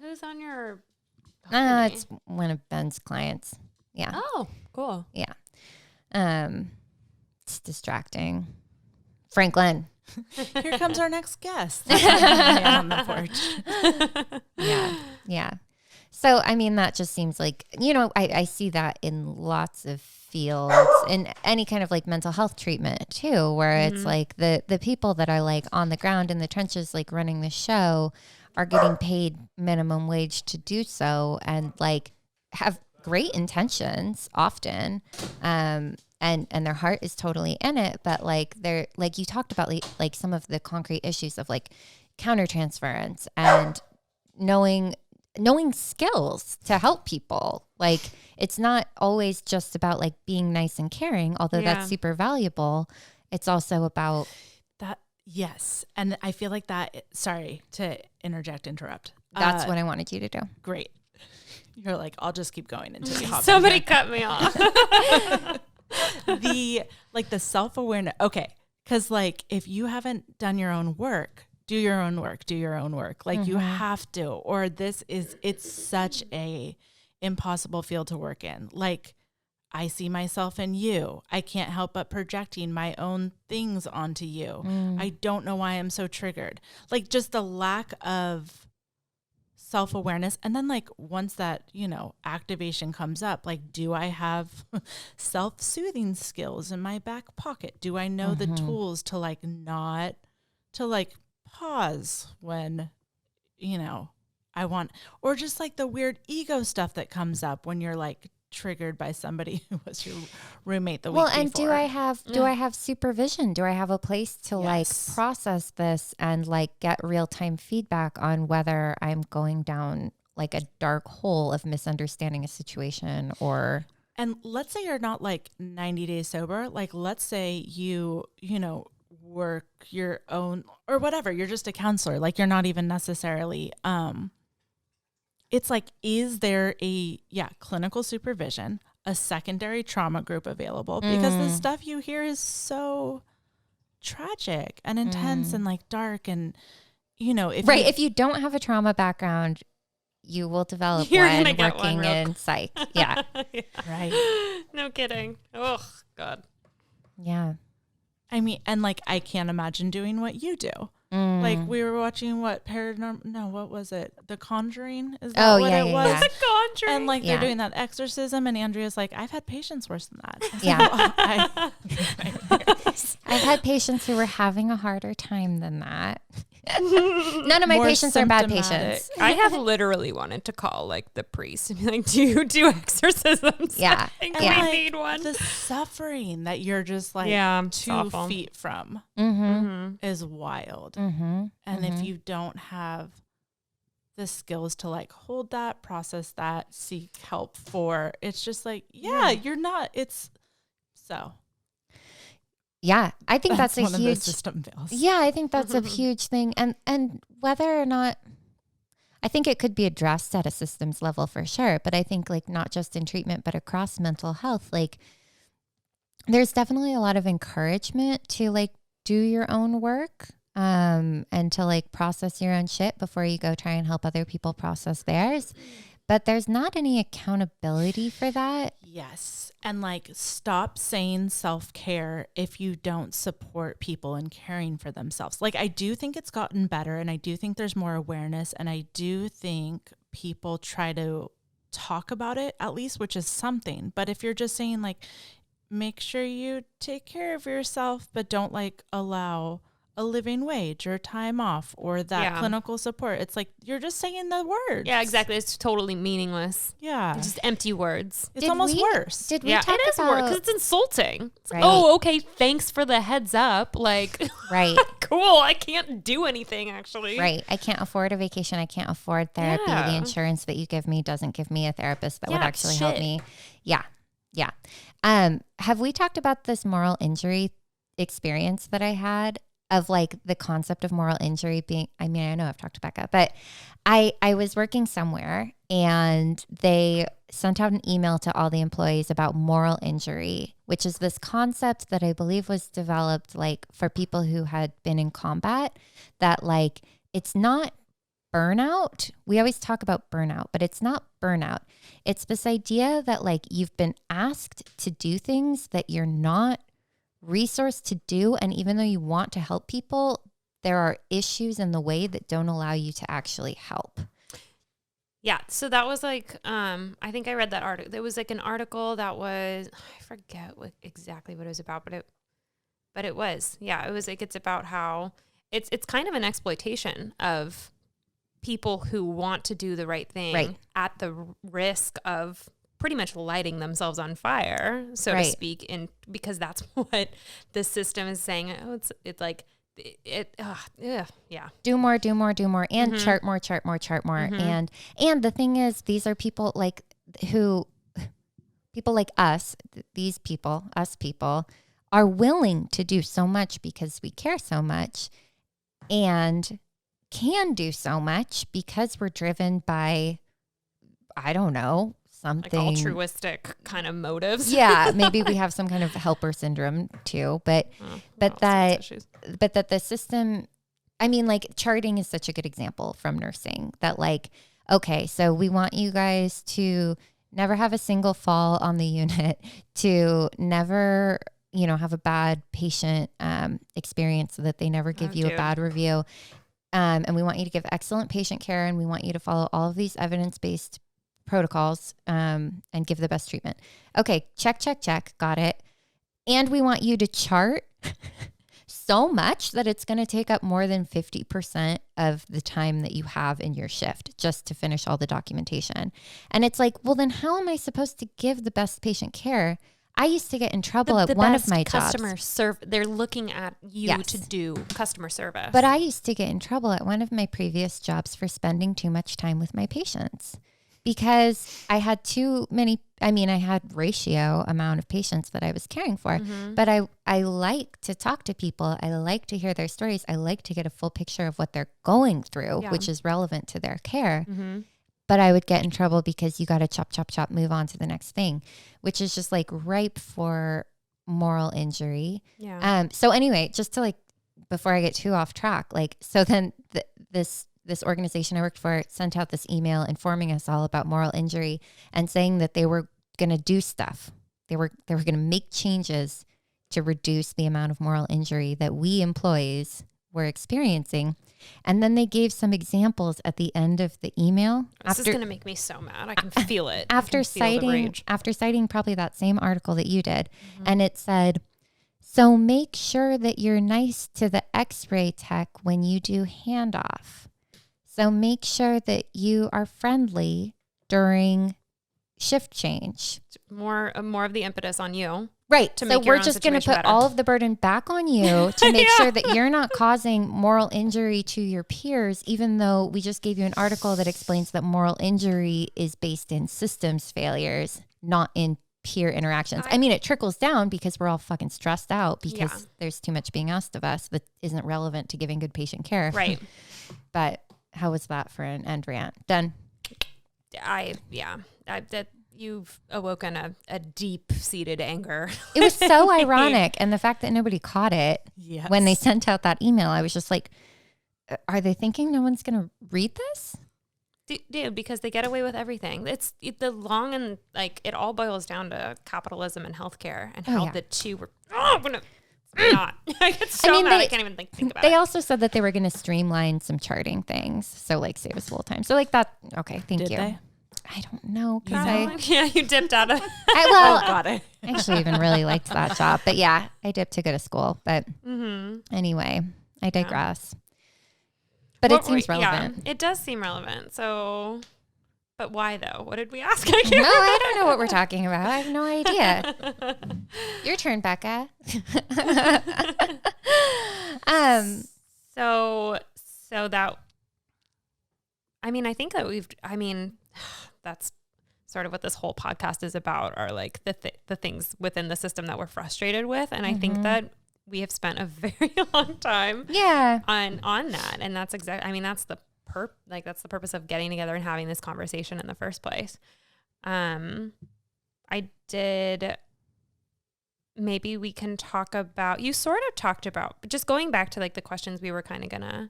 Who's on your it's one of Ben's clients. Yeah. Oh, cool. Yeah. It's distracting. Franklin. Here comes our next guest. On the porch. Yeah. So, I mean, that just seems like, you know, I see that in lots of fields, in any kind of like mental health treatment too, where it's like the people that are like on the ground in the trenches, like running the show, are getting paid minimum wage to do so and like have great intentions often. And their heart is totally in it. But like they're like, you talked about like some of the concrete issues of like countertransference and knowing skills to help people. Like it's not always just about like being nice and caring, although that's super valuable. It's also about that. Yes. And I feel like that, sorry to interrupt. That's what I wanted you to do. Great. You're like, I'll just keep going until you hop in. Somebody cut me off. The self-awareness. Okay. Cause like if you haven't done your own work, do your own work. Like you have to, or it's such a impossible field to work in. Like I see myself in you. I can't help but projecting my own things onto you. I don't know why I'm so triggered. Like just the lack of self-awareness. And then like once that, you know, activation comes up, like, do I have self-soothing skills in my back pocket? Do I know the tools to like not to like pause when, you know, I want, or just like the weird ego stuff that comes up when you're like triggered by somebody who was your roommate the week before. Well, and do I have supervision? Do I have a place to like process this and like get real-time feedback on whether I'm going down like a dark hole of misunderstanding a situation or... And let's say you're not like 90 days sober. Like let's say you know, work your own or whatever, you're just a counselor, like you're not even necessarily it's like, is there a clinical supervision, a secondary trauma group available? Because the stuff you hear is so tragic and intense and like dark, and you know, if you don't have a trauma background, you will develop one working in psych. Yeah. Right. No kidding. Oh God. Yeah. I mean, and like, I can't imagine doing what you do. Like we were watching what was it? The Conjuring? Is that what it was? Yeah. The Conjuring. And like they're doing that exorcism, and Andrea's like, I've had patients worse than that. Yeah. I've had patients who were having a harder time than that. None of my More patients are bad symptomatic. patients. I have literally wanted to call like the priest and be like, do you do exorcisms? Yeah. I think Yeah. we need one. The suffering that you're just like it's 2 awful. feet from is wild. And if you don't have the skills to like hold that, process that, seek help for, it's just like, you're not, it's so. Yeah, I think that's a one huge of the system fails. Yeah, I think that's a huge thing. And whether or not, I think it could be addressed at a systems level for sure. But I think like not just in treatment, but across mental health, like there's definitely a lot of encouragement to like do your own work and to like process your own shit before you go try and help other people process theirs. But there's not any accountability for that. Yes. And like stop saying self-care if you don't support people in caring for themselves. Like I do think it's gotten better, and I do think there's more awareness, and I do think people try to talk about it at least, which is something. But if you're just saying like, make sure you take care of yourself, but don't like allow a living wage or time off or that clinical support. It's like, you're just saying the words. Yeah, exactly. It's totally meaningless. Yeah. It's just empty words. It's almost worse. Did we Yeah, talk it is about, worse because it's insulting. It's like, Right. oh, okay, thanks for the heads up. Like, right, cool, I can't do anything actually. right. I can't afford a vacation. I can't afford therapy. Yeah. The insurance that you give me doesn't give me a therapist that would Yeah, actually help shit. me. Yeah. Yeah. Have we talked about this moral injury experience that I had? Of like the concept of moral injury being, I mean, I know I've talked to Becca, but I was working somewhere and they sent out an email to all the employees about moral injury, which is this concept that I believe was developed like for people who had been in combat, that like, it's not burnout. We always talk about burnout, but it's not burnout. It's this idea that like you've been asked to do things that you're not resourced to do, and even though you want to help people, there are issues in the way that don't allow you to actually help. Yeah, so that was like, I think I read that article. There was like an article that was, I forget exactly what it was about, but it was, it was like, it's about how it's kind of an exploitation of people who want to do the right thing at the risk of pretty much lighting themselves on fire, so to speak, because that's what the system is saying. Oh, it's like do more, and chart more, and the thing is, these are people like people like us. These people, us people, are willing to do so much because we care so much, and can do so much because we're driven by, I don't know, something like altruistic kind of motives. Yeah, maybe we have some kind of helper syndrome too, but that the system, I mean, like charting is such a good example from nursing that like, okay, so we want you guys to never have a single fall on the unit, to never, have a bad patient experience so that they never give you a bad review. And we want you to give excellent patient care, and we want you to follow all of these evidence-based protocols and give the best treatment. Okay, check. Got it. And we want you to chart so much that it's going to take up more than 50% of the time that you have in your shift just to finish all the documentation. And it's like, well, then how am I supposed to give the best patient care? I used to get in trouble at one of my jobs. They're looking at you to do customer service. But I used to get in trouble at one of my previous jobs for spending too much time with my patients, because I had I had ratio amount of patients that I was caring for, but I like to talk to people. I like to hear their stories. I like to get a full picture of what they're going through, which is relevant to their care. But I would get in trouble because you got to chop, move on to the next thing, which is just like ripe for moral injury. Yeah. So anyway, just to like, before I get too off track, like, so then this organization I worked for sent out this email informing us all about moral injury and saying that they were going to do stuff. They were going to make changes to reduce the amount of moral injury that we employees were experiencing. And then they gave some examples at the end of the email. This is going to make me so mad. I can feel it. After citing probably that same article that you did. And it said, so make sure that you're nice to the x-ray tech when you do handoff. So make sure that you are friendly during shift change. More of the impetus on you. Right. To so make your we're own just going to put situation all of the burden back on you to make sure that you're not causing moral injury to your peers, even though we just gave you an article that explains that moral injury is based in systems failures, not in peer interactions. I mean, it trickles down because we're all fucking stressed out because there's too much being asked of us that isn't relevant to giving good patient care. Right. But how was that for an end rant? Done. You've awoken a deep-seated anger. It was so ironic. And the fact that nobody caught it when they sent out that email, I was just like, are they thinking no one's going to read this? Dude, because they get away with everything. It's the long and like it all boils down to capitalism and healthcare and how the two were. I get so mad. I can't even think about it. They also said that they were going to streamline some charting things. So like save us a little time. So like that. Okay. Thank you. They? I don't know. You dipped out of. Got it. I actually even really liked that job. But yeah, I dipped to go to school. But anyway, I digress. But it seems relevant. Yeah, it does seem relevant. So, but why though? What did we ask? No, I don't know what we're talking about. I have no idea. Your turn, Becca. So that, I think that that's sort of what this whole podcast is about, are like the things within the system that we're frustrated with. And I think that we have spent a very long time on that. And that's exactly, that's the purpose of getting together and having this conversation in the first place. Maybe we can talk about, you sort of talked about, just going back to like the questions we were kind of gonna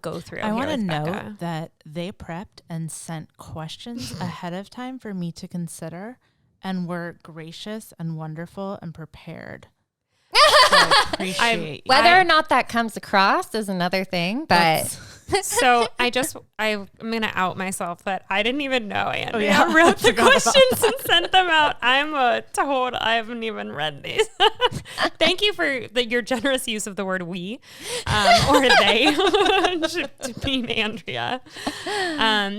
go through. I want to note that they prepped and sent questions ahead of time for me to consider and were gracious and wonderful and prepared. So I appreciate whether or not that comes across is another thing, but so I'm going to out myself that I didn't even know Andrea wrote the questions and sent them out. I haven't even read these. Thank you for your generous use of the word we, or they, to mean Andrea.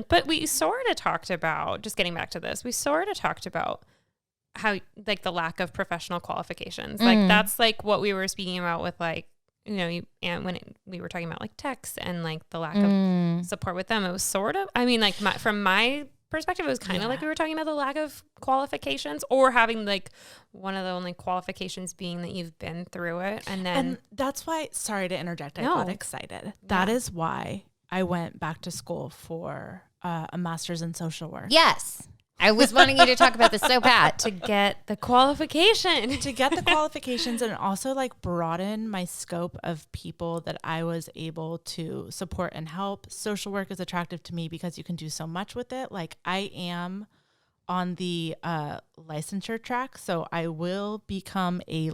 But we sort of talked about, just getting back to this, we sort of talked about how like the lack of professional qualifications, like that's like what we were speaking about with like, we were talking about like techs and like the lack of support with them. It was sort of, from my perspective, it was kind of like we were talking about the lack of qualifications, or having like one of the only qualifications being that you've been through it. And that's why, sorry to interject, I got excited. That is why I went back to school for a master's in social work. Yes. I was wanting you to talk about this so bad. To get the qualification. To get the qualifications and also like broaden my scope of people that I was able to support and help. Social work is attractive to me because you can do so much with it. Like I am on the licensure track, so I will become a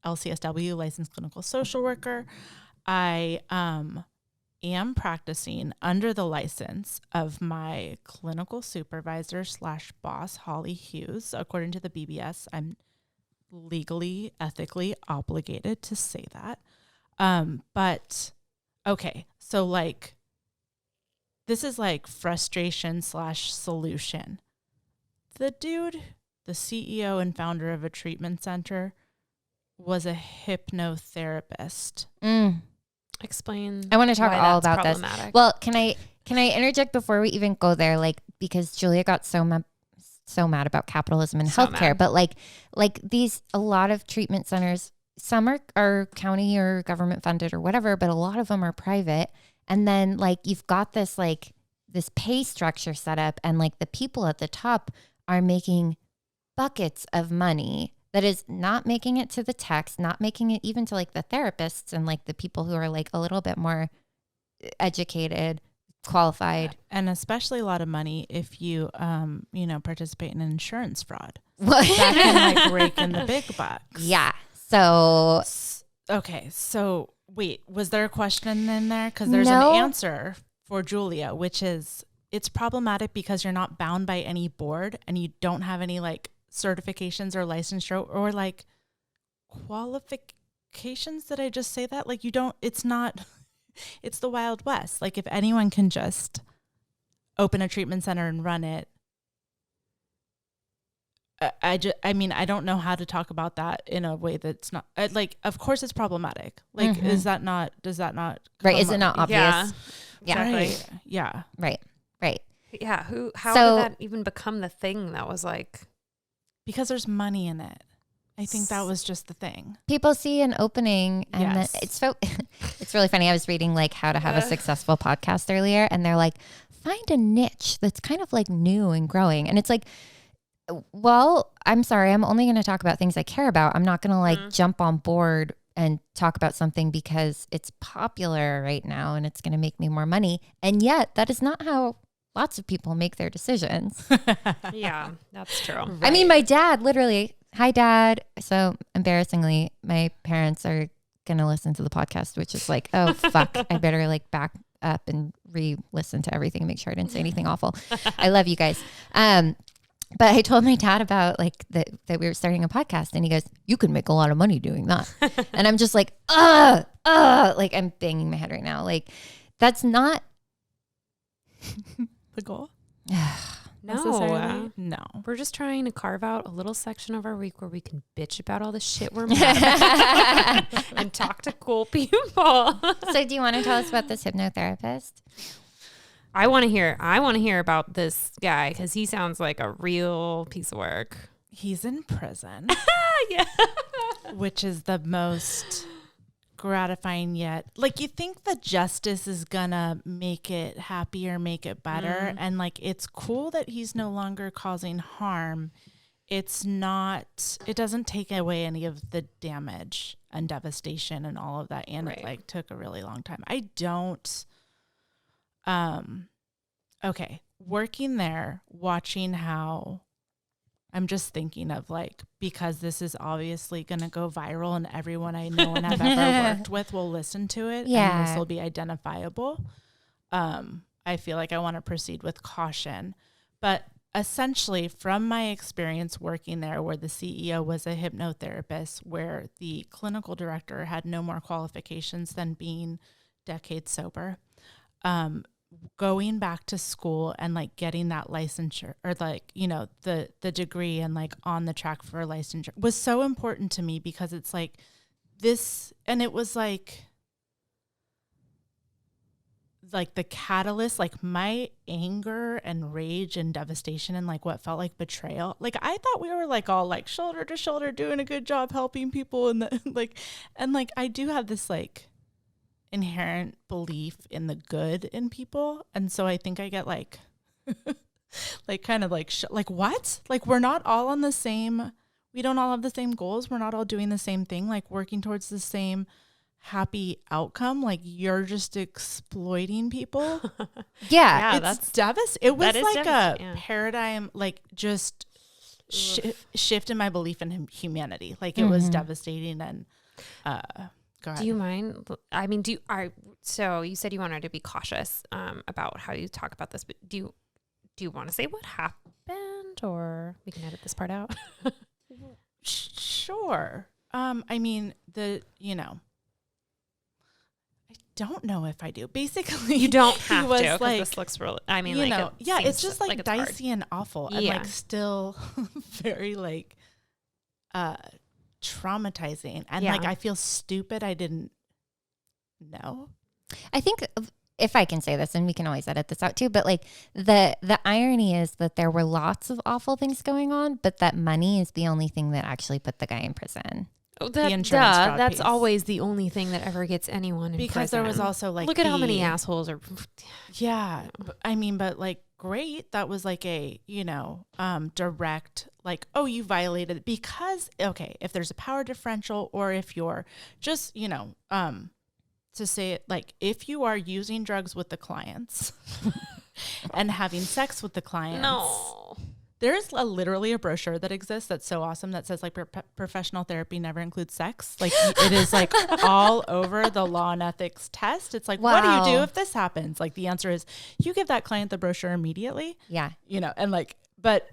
LCSW, licensed clinical social worker. I am practicing under the license of my clinical supervisor / boss, Holly Hughes. According to the BBS, I'm legally, ethically obligated to say that. But okay, so like, this is like frustration / solution. The dude, the CEO and founder of a treatment center, was a hypnotherapist. Explain. I want to talk all about this. Well, can I interject before we even go there? Like, because Julia got so mad about capitalism and healthcare, but like a lot of treatment centers, some are county or government funded or whatever, but a lot of them are private. And then like you've got this pay structure set up, and like the people at the top are making buckets of money. That is not making it to the techs, not making it even to like the therapists and like the people who are like a little bit more educated, qualified. And especially a lot of money if you, participate in insurance fraud. That can like rake in the big bucks. Yeah. So. Okay. So Wait, was there a question in there? Because there's No. an answer for Julia, which is it's problematic because you're not bound by any board and you don't have any like certifications or licensure or like qualifications. Did I just say that? Like you don't, it's not, it's the Wild West. Like if anyone can just open a treatment center and run it, I mean, I don't know how to talk about that in a way that's not like, of course it's problematic. Like, does that not Right. Is it not obvious? Yeah. Yeah. Right. Yeah. Right. Yeah. How So- did that even become the thing that was like, Because there's money in it. I think that was just the thing. People see an opening and Yes. then it's really funny. I was reading like how to have a successful podcast earlier, and they're like, find a niche that's kind of like new and growing. And it's like, well, I'm sorry, I'm only going to talk about things I care about. I'm not going to like jump on board and talk about something because it's popular right now and it's going to make me more money. And yet that is not how lots of people make their decisions. yeah, that's true. I mean, my dad literally, hi dad. So embarrassingly, my parents are going to listen to the podcast, which is like, oh fuck, I better like back up and re-listen to everything and make sure I didn't say anything awful. I love you guys. But I told my dad about like that we were starting a podcast, and he goes, you can make a lot of money doing that. And I'm just like, like I'm banging my head right now. Like that's not The goal? No, No. we're just trying to carve out a little section of our week where we can bitch about all the shit we're mad about and talk to cool people. So do you want to tell us about this hypnotherapist? I want to hear about this guy because he sounds like a real piece of work. He's in prison, Yeah. which is the most gratifying yet. Like you think the justice is gonna make it happier, make it better. And like, it's cool that he's no longer causing harm. It's not, it doesn't take away any of the damage and devastation and all of that. And it like took a really long time. I don't, okay. Working there, watching how I'm just thinking of like, because this is obviously going to go viral and everyone I know and have ever worked with will listen to it. Yeah. And this will be identifiable. I feel like I want to proceed with caution, but essentially from my experience working there, where the CEO was a hypnotherapist, where the clinical director had no more qualifications than being decades sober, going back to school and like getting that licensure or like, you know, the degree and like on the track for licensure was so important to me, because it's like this, and it was like the catalyst, like my anger and rage and devastation and like what felt like betrayal. Like I thought we were like all like shoulder to shoulder doing a good job helping people, and like I do have this like inherent belief in the good in people, and so I think I get like like kind of like like what, like we're not all on the same, we don't all have the same goals, we're not all doing the same thing, like working towards the same happy outcome, like you're just exploiting people. Yeah. It's devastating. It was like a yeah. paradigm, like just shift in my belief in humanity. Like it was devastating. And go ahead. Do you mind? I mean, so you said you wanted to be cautious about how you talk about this, but do you want to say what happened, or we can edit this part out? Sure. I mean, I don't know if I do. Basically, You don't have was to, because like, this looks really, I mean, you like, know, it yeah, seems it's just like it's hard. dicey and awful, and Yeah. like still very like traumatizing, and Yeah. like I feel stupid I didn't know. I think if I can say this, and we can always edit this out too, but like the irony is that there were lots of awful things going on, but that money is the only thing that actually put the guy in prison. Oh, the insurance fraud that's piece. always the only thing that ever gets anyone in Because there was prison. also like Look at how many the- assholes are. Yeah. I mean, but like, great. That was like a, direct, like, oh, you violated it because, okay, if there's a power differential, or if you're just, to say it, like, if you are using drugs with the clients and having sex with the clients, No. There's literally a brochure that exists that's so awesome that says like professional therapy never includes sex. Like it is like all over the law and ethics test. It's like, what do you do if this happens? Like the answer is you give that client the brochure immediately. Yeah. You know, and like, but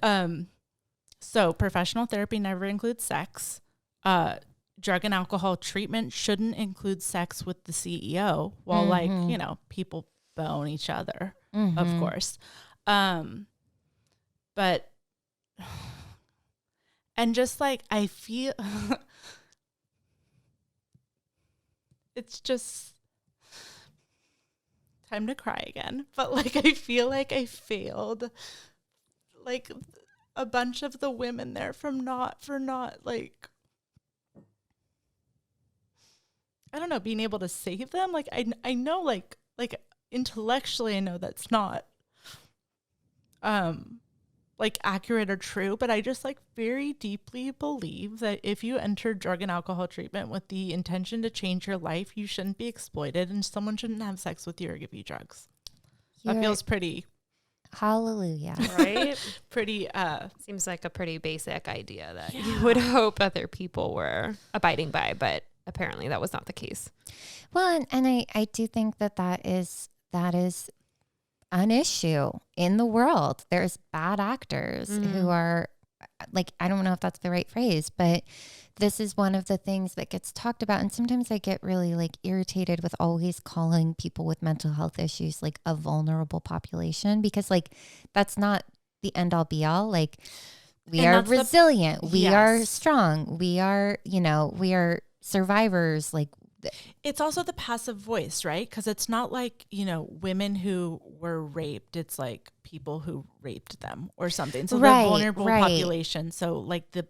so professional therapy never includes sex. Drug and alcohol treatment shouldn't include sex with the CEO. While like, you know, people bone each other, of course. But and just like I feel it's just time to cry again. But like I feel like I failed like a bunch of the women there for not like I don't know, being able to save them. Like I know like intellectually I know that's not like accurate or true, but I just like very deeply believe that if you enter drug and alcohol treatment with the intention to change your life, you shouldn't be exploited and someone shouldn't have sex with you or give you drugs. That feels pretty hallelujah. Right? Pretty seems like a pretty basic idea that you would hope other people were abiding by, but apparently that was not the case. Well, and I do think that is an issue in the world. There's bad actors who are like, I don't know if that's the right phrase, but this is one of the things that gets talked about. And sometimes I get really like irritated with always calling people with mental health issues like a vulnerable population, because like that's not the end all be all. Like we are resilient. We are strong. We are, you know, we are survivors. Like it's also the passive voice, right? Because it's not like, you know, women who were raped. It's like people who raped them or something. So the vulnerable population. So like the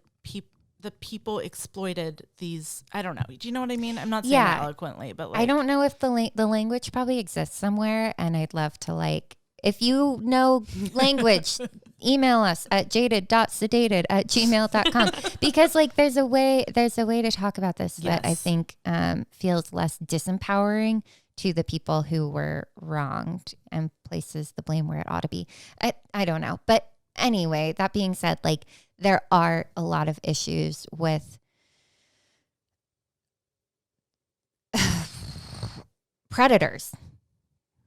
people exploited these. I don't know. Do you know what I mean? I'm not saying that eloquently, but like, I don't know if the language probably exists somewhere, and I'd love to like. If you know language, email us at jaded.sedated@gmail.com because like there's a way to talk about this that I think feels less disempowering to the people who were wronged and places the blame where it ought to be. I don't know. But anyway, that being said, like there are a lot of issues with predators.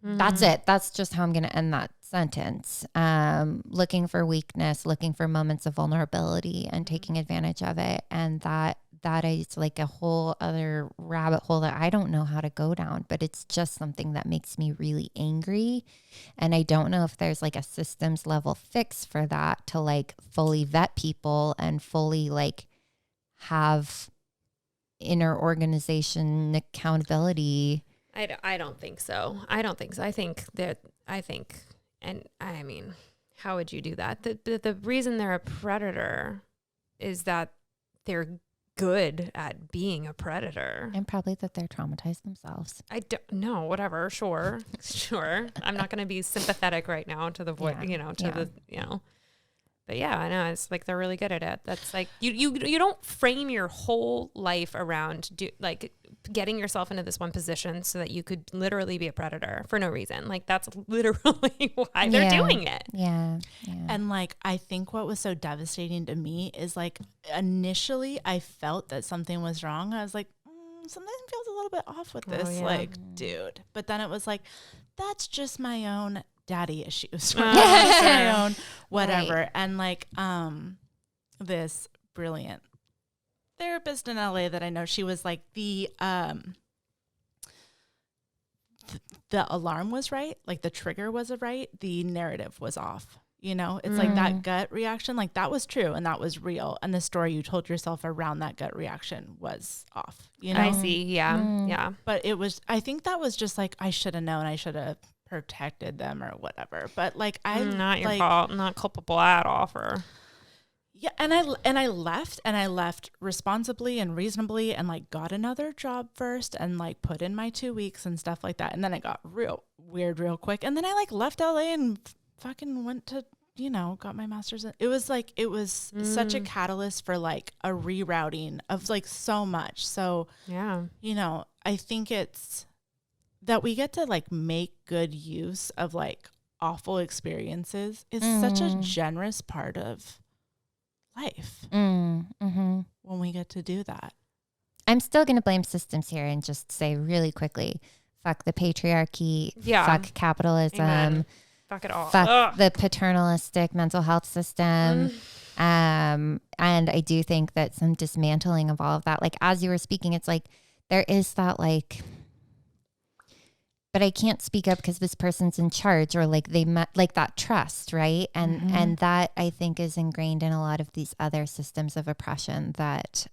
That's it. That's just how I'm going to end that sentence. Looking for weakness, looking for moments of vulnerability and taking advantage of it. And that is like a whole other rabbit hole that I don't know how to go down, but it's just something that makes me really angry. And I don't know if there's like a systems level fix for that to like fully vet people and fully like have inner organization accountability. I don't think so. I think, and I mean, how would you do that? The reason they're a predator is that they're good at being a predator. And probably that they're traumatized themselves. I don't know, whatever. Sure. I'm not going to be sympathetic right now to the voice, but yeah, I know it's like they're really good at it. That's like you don't frame your whole life around getting yourself into this one position so that you could literally be a predator for no reason. Like that's literally why they're doing it. Yeah. And like I think what was so devastating to me is like initially I felt that something was wrong. I was like, something feels a little bit off with this, like, dude. But then it was like, that's just my own daddy issues. My own whatever. Right. And like this brilliant therapist in LA that I know, she was like the alarm was right, like the trigger was right, the narrative was off. You know, it's like that gut reaction, like that was true and that was real. And the story you told yourself around that gut reaction was off. You know, I see. Yeah. Yeah. But it was, I think that was just like, I should have known, I should have protected them or whatever. But like, not your fault, not culpable at all for. Yeah. And I left responsibly and reasonably and like got another job first and like put in my 2 weeks and stuff like that. And then it got real weird real quick. And then I like left LA and fucking went to, you know, got my master's. It was like, it was such a catalyst for like a rerouting of like so much. So, yeah, you know, I think it's that we get to like make good use of like awful experiences is such a generous part of life when we get to do that. I'm still going to blame systems here and just say really quickly, fuck the patriarchy, fuck capitalism, Amen. Fuck it all. fuck the paternalistic mental health system. And I do think that some dismantling of all of that, like as you were speaking, it's like there is that like, but I can't speak up because this person's in charge, or like they met like that trust, right? And that I think is ingrained in a lot of these other systems of oppression that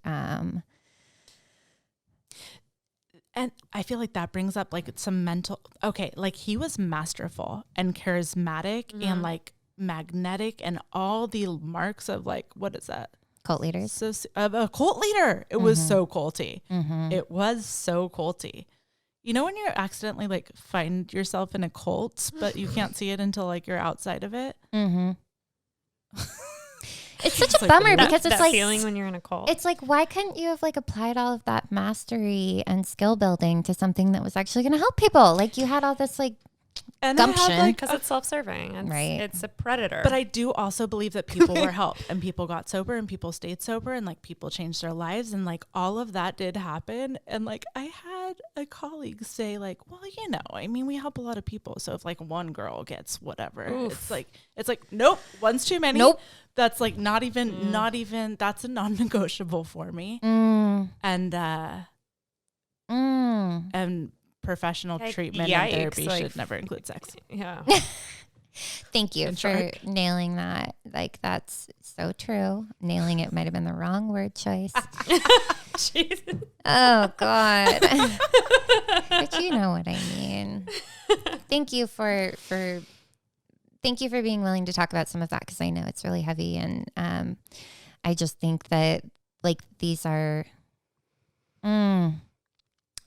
and I feel like that brings up like some mental, okay, like he was masterful and charismatic and like magnetic and all the marks of like, what is that? Cult leaders. So a cult leader. It was so culty. It was so culty. You know when you accidentally like find yourself in a cult, but you can't see it until like you're outside of it? It's such a bummer because it's that like feeling when you're in a cult. It's like, why couldn't you have like applied all of that mastery and skill building to something that was actually going to help people? Like you had all this like gumption. Because it's self-serving. It's a predator. But I do also believe that people were helped and people got sober and people stayed sober and like people changed their lives and like all of that did happen. And like I had a colleague say like, well, you know, I mean, we help a lot of people. So if like one girl gets whatever, it's like, nope, one's too many. Nope. That's like not even, that's a non-negotiable for me. And professional treatment and therapy should never include sex. Yeah. Thank you for nailing that. Like, that's so true. Nailing it might have been the wrong word choice. Oh, God. But you know what I mean. Thank you for being willing to talk about some of that, because I know it's really heavy. And I just think that, like, these are...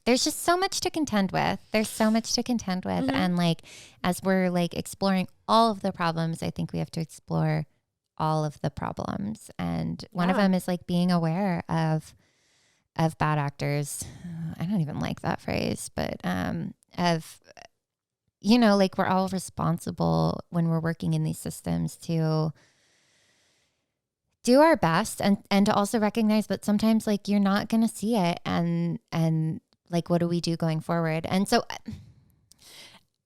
there's just so much to contend with. And like, as we're like exploring all of the problems, I think we have to explore all of the problems. And one of them is like being aware of bad actors. I don't even like that phrase, but of, you know, like we're all responsible when we're working in these systems to do our best and to also recognize that sometimes like you're not going to see it. And like, what do we do going forward? And so,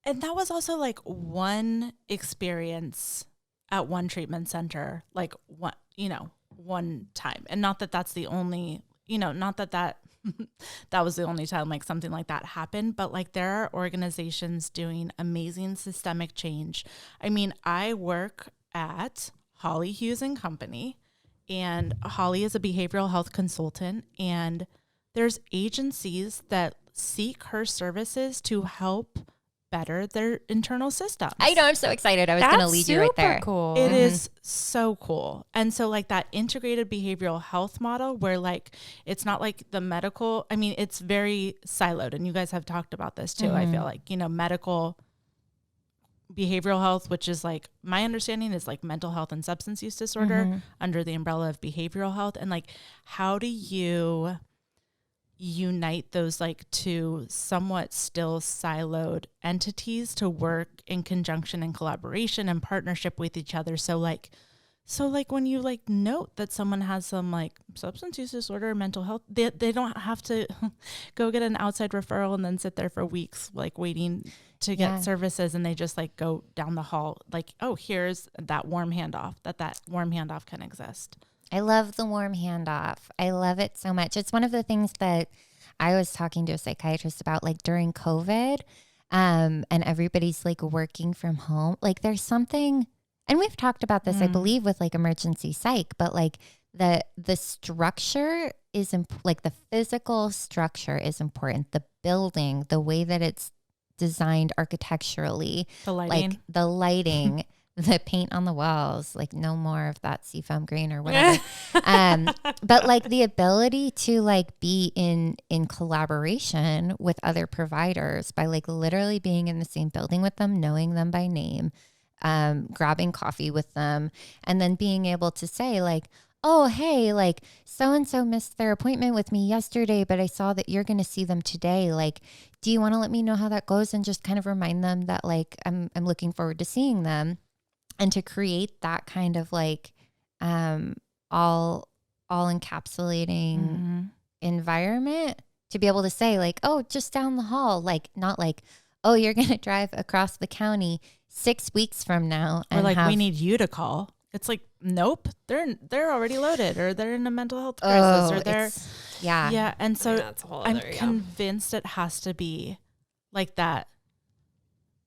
and that was also like one experience at one treatment center, like one time. And not that that's the only, not that that was the only time like something like that happened, but like there are organizations doing amazing systemic change. I mean, I work at Holly Hughes and Company, and Holly is a behavioral health consultant, and there's agencies that seek her services to help better their internal systems. I know, I'm so excited. I was going to lead you right there. Cool. It is so cool. And so like that integrated behavioral health model where like, it's not like the medical, I mean, it's very siloed, and you guys have talked about this too. I feel like, medical behavioral health, which is like, my understanding is like mental health and substance use disorder under the umbrella of behavioral health. And like, how do you unite those like two somewhat still siloed entities to work in conjunction and collaboration and partnership with each other? So like when you like note that someone has some like substance use disorder or mental health, they don't have to go get an outside referral and then sit there for weeks like waiting to get services, and they just like go down the hall like, oh, here's that warm handoff, that warm handoff can exist. I love the warm handoff. I love it so much. It's one of the things that I was talking to a psychiatrist about, like during COVID, and everybody's like working from home. Like there's something, and we've talked about this, I believe, with like emergency psych, but like the structure is like the physical structure is important. The building, the way that it's designed architecturally, the lighting. The paint on the walls, like no more of that seafoam green or whatever. But like the ability to like be in collaboration with other providers by like literally being in the same building with them, knowing them by name, grabbing coffee with them, and then being able to say like, oh, hey, like so-and-so missed their appointment with me yesterday, but I saw that you're going to see them today. Like, do you want to let me know how that goes? And just kind of remind them that like, I'm looking forward to seeing them, and to create that kind of like, all encapsulating environment, to be able to say like, oh, just down the hall, like not like, oh, you're going to drive across the county 6 weeks from now. Or and like, we need you to call. It's like, nope, they're already loaded, or they're in a mental health crisis, or they're, yeah. And so that's a whole I'm other, convinced it has to be like that.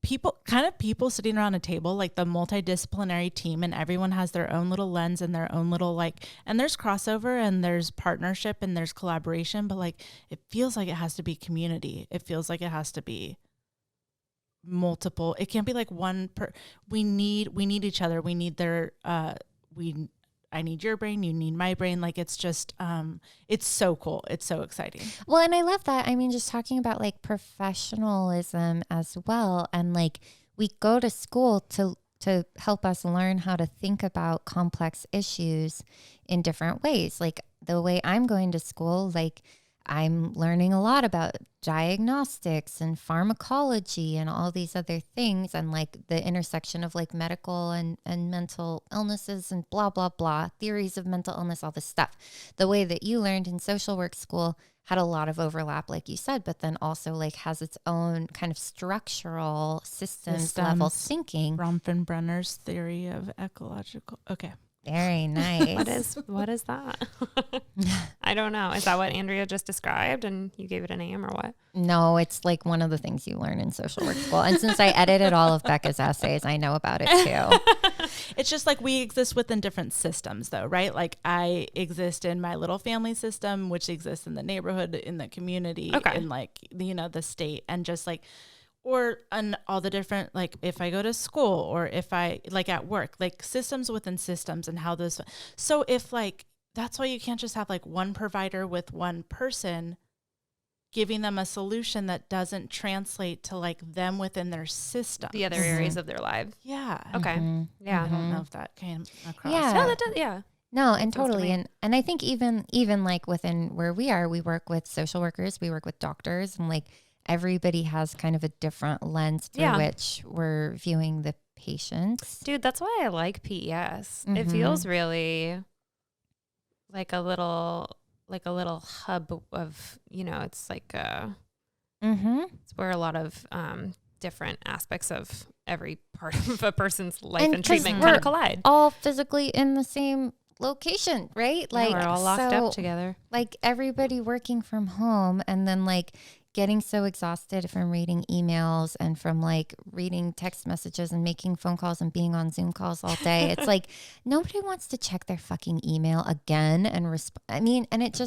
People sitting around a table, like the multidisciplinary team, and everyone has their own little lens and their own little like, and there's crossover and there's partnership and there's collaboration, but like, it feels like it has to be community. It feels like it has to be multiple. It can't be like we need each other. We need I need your brain, you need my brain. Like, it's just, it's so cool. It's so exciting. Well, and I love that. I mean, just talking about like professionalism as well. And like, we go to school to help us learn how to think about complex issues in different ways. Like the way I'm going to school, like I'm learning a lot about diagnostics and pharmacology and all these other things, and like the intersection of like medical and mental illnesses and blah, blah, blah, theories of mental illness, all this stuff. The way that you learned in social work school had a lot of overlap, like you said, but then also like has its own kind of structural systems level thinking. Bronfenbrenner's theory of ecological. Okay. Very nice. What is that? I don't know. Is that what Andria just described and you gave it a name, or what? No, it's like one of the things you learn in social work school. And since I edited all of Becca's essays, I know about it too. It's just like we exist within different systems though, right? Like I exist in my little family system, which exists in the neighborhood, in the community, in like, you know, the state, and just like, or on all the different, like if I go to school or if I like at work, like systems within systems, and how those. So if like, that's why you can't just have like one provider with one person giving them a solution that doesn't translate to like them within their system. The other areas of their life. Yeah. Okay. Yeah. I don't know if that came across. Yeah. No, that does. Yeah. No, and totally. And I think even like within where we are, we work with social workers, we work with doctors, and like everybody has kind of a different lens through which we're viewing the patients. Dude, that's why I like PES. It feels really like a little hub of, you know, it's like it's where a lot of different aspects of every part of a person's life and treatment kind of collide. All physically in the same location, right? Like we're all locked up together. Like everybody working from home, and then like getting so exhausted from reading emails and from like reading text messages and making phone calls and being on Zoom calls all day. It's like nobody wants to check their fucking email again and I mean, and it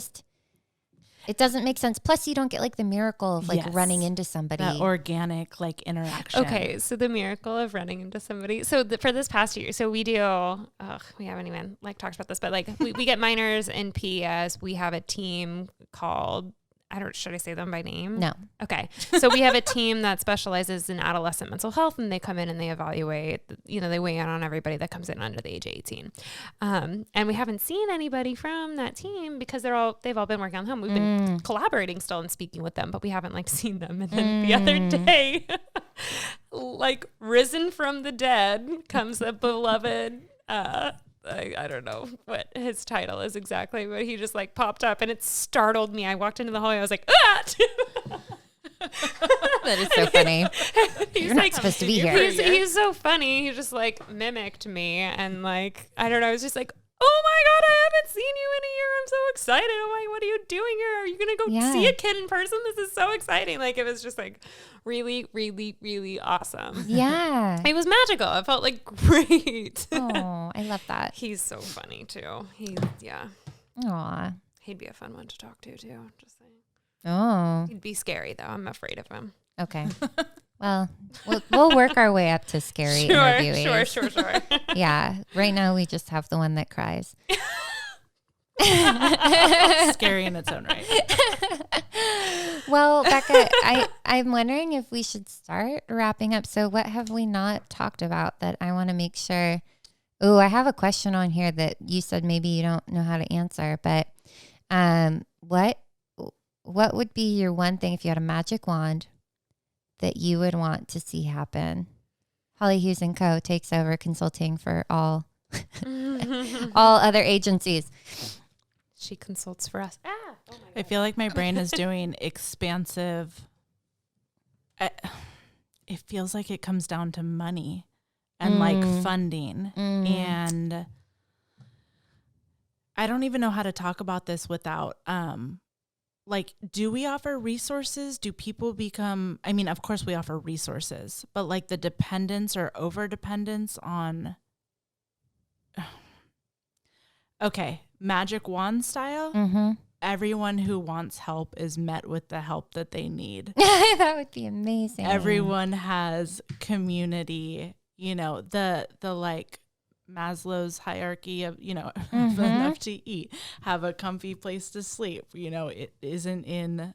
doesn't make sense. Plus, you don't get like the miracle of like running into somebody. That organic like interaction. Okay, so the miracle of running into somebody. So for this past year, so we do, we haven't even like talked about this, but like we get minors in PES. We have a team called, should I say them by name? No. Okay. So we have a team that specializes in adolescent mental health, and they come in and they evaluate, you know, they weigh in on everybody that comes in under the age of 18. And we haven't seen anybody from that team because they've all been working on home. We've been collaborating still and speaking with them, but we haven't like seen them. And then the other day, like risen from the dead comes a beloved, I don't know what his title is exactly, but he just like popped up and it startled me. I walked into the hallway. I was like, ah! That is so funny. You're not supposed to be here. He's so funny. He just like mimicked me, and like, I don't know. I was just like, oh my God, I haven't seen you in a year. I'm so excited. Oh my, what are you doing here? Are you going to go see a kid in person? This is so exciting. Like, it was just like really, really, really awesome. Yeah. It was magical. It felt like great. Oh, I love that. He's so funny too. Aw. He'd be a fun one to talk to too. Just saying. Oh. He'd be scary though. I'm afraid of him. Okay. Well, we'll work our way up to scary interviewees. Sure. Yeah. Right now we just have the one that cries. Scary in its own right. Well, Becca, I'm wondering if we should start wrapping up. So what have we not talked about that I want to make sure Oh, I have a question on here that you said maybe you don't know how to answer, but what would be your one thing if you had a magic wand that you would want to see happen? Holly Hughes & Co. takes over consulting for all other agencies. She consults for us. Oh my God. I feel like my brain is doing expansive. It feels like it comes down to money and like funding. And I don't even know how to talk about this without, like, do we offer resources? Do people become, I mean, of course we offer resources, but like the dependence or over dependence on, okay, magic wand style. Everyone who wants help is met with the help that they need. That would be amazing. Everyone has community, you know, the like Maslow's hierarchy of, you know, have enough to eat, have a comfy place to sleep, you know, it isn't in,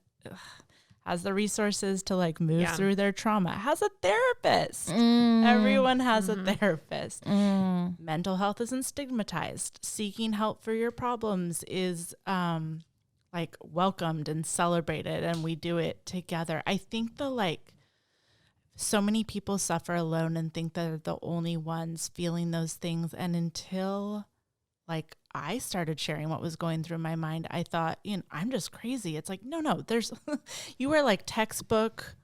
has the resources to like move through their trauma, has a therapist. Everyone has a therapist. Mental health isn't stigmatized. Seeking help for your problems is like welcomed and celebrated, and we do it together. I think so many people suffer alone and think they're the only ones feeling those things. And until like I started sharing what was going through my mind, I thought, you know, I'm just crazy. It's like, no, there's, you are like textbook,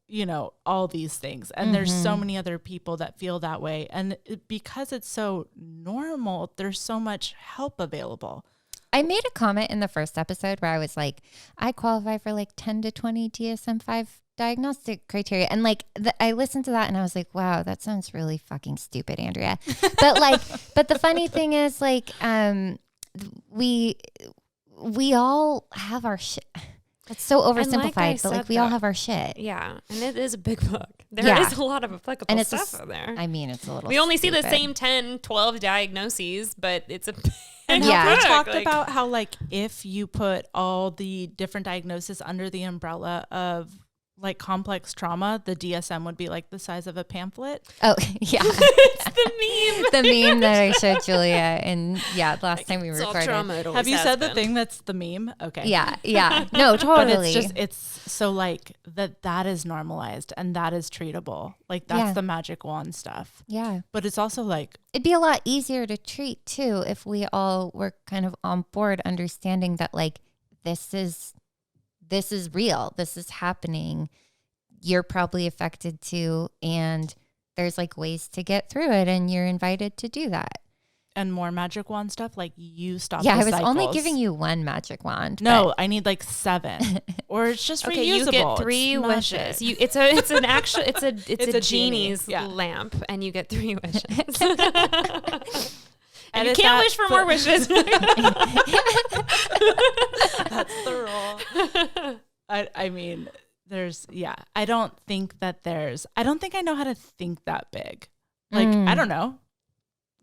you know, all these things. And there's so many other people that feel that way. And because it's so normal, there's so much help available. I made a comment in the first episode where I was like, I qualify for like 10 to 20 DSM-5 diagnostic criteria. And like, I listened to that and I was like, wow, that sounds really fucking stupid, Andria. But like, but the funny thing is like, we all have our shit. It's so oversimplified, but like we all have our shit. Yeah. And it is a big book. There is a lot of applicable and it's stuff out there. I mean, it's a little We only stupid. see the same 10, 12 diagnoses, but it's a And we talked about how like if you put all the different diagnoses under the umbrella of like complex trauma, the DSM would be like the size of a pamphlet. Oh, yeah. It's the meme. The meme that I showed Julia. And yeah, last like, time we recorded. Trauma, have you said the thing that's the meme? Okay. Yeah. No, totally. But it's so like that is normalized and that is treatable. Like that's the magic wand stuff. Yeah. But it's also like. It'd be a lot easier to treat too if we all were kind of on board understanding that like this is real. This is happening. You're probably affected too. And there's like ways to get through it. And you're invited to do that. And more magic wand stuff. Like you stop. Yeah, the I was cycles. only giving you one magic wand. No, I need like 7 or it's just okay, reusable. You get 3 wishes. It's a genie's lamp and you get 3 wishes. And you can't wish for more wishes. That's the rule. I mean, I don't think I know how to think that big. Like, I don't know.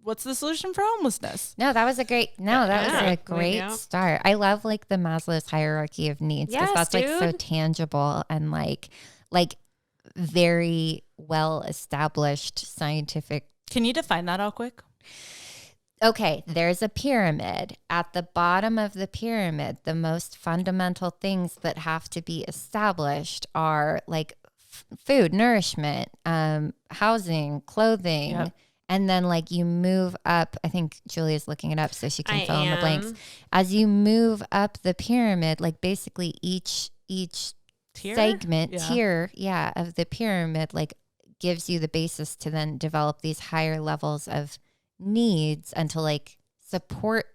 What's the solution for homelessness? No, that was a great start. I love like the Maslow's hierarchy of needs because that's like so tangible and like very well established scientific. Can you define that all quick? Okay, there's a pyramid. At the bottom of the pyramid, the most fundamental things that have to be established are like food, nourishment, housing, clothing. Yep. And then like you move up, I think Julia's looking it up so she can fill in the blanks. As you move up the pyramid, like basically each segment, tier of the pyramid, like gives you the basis to then develop these higher levels of needs and to like support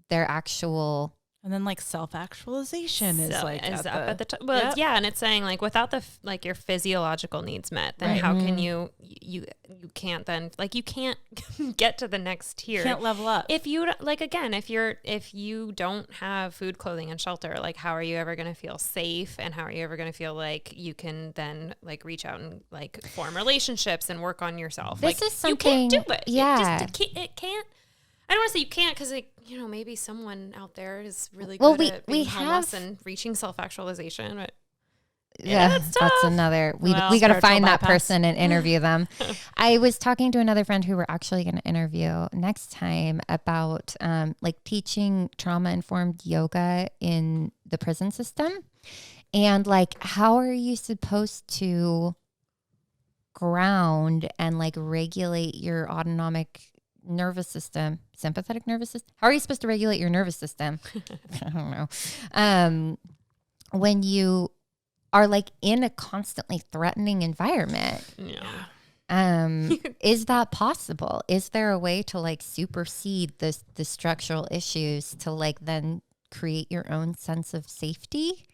their actual. And then like self-actualization is up at the top. Well, and it's saying like without the like your physiological needs met, then how can you can't then like you can't get to the next tier. You can't level up. If you like again, if you don't have food, clothing, and shelter, like how are you ever going to feel safe, and how are you ever going to feel like you can then like reach out and like form relationships and work on yourself? This like, is something. You can't do it. Yeah, it can't. I don't want to say you can't because, like, you know, maybe someone out there is really good at being homeless and reaching self-actualization. But Yeah, that's tough. That's another. We got to spiritual find that bypass. person and interview them. I was talking to another friend who we're actually going to interview next time about like teaching trauma-informed yoga in the prison system. And like, how are you supposed to ground and like regulate your autonomic nervous system, sympathetic nervous system? How are you supposed to regulate your nervous system? I don't know. When you are like in a constantly threatening environment. Yeah. Is that possible? Is there a way to like supersede the structural issues to like then create your own sense of safety?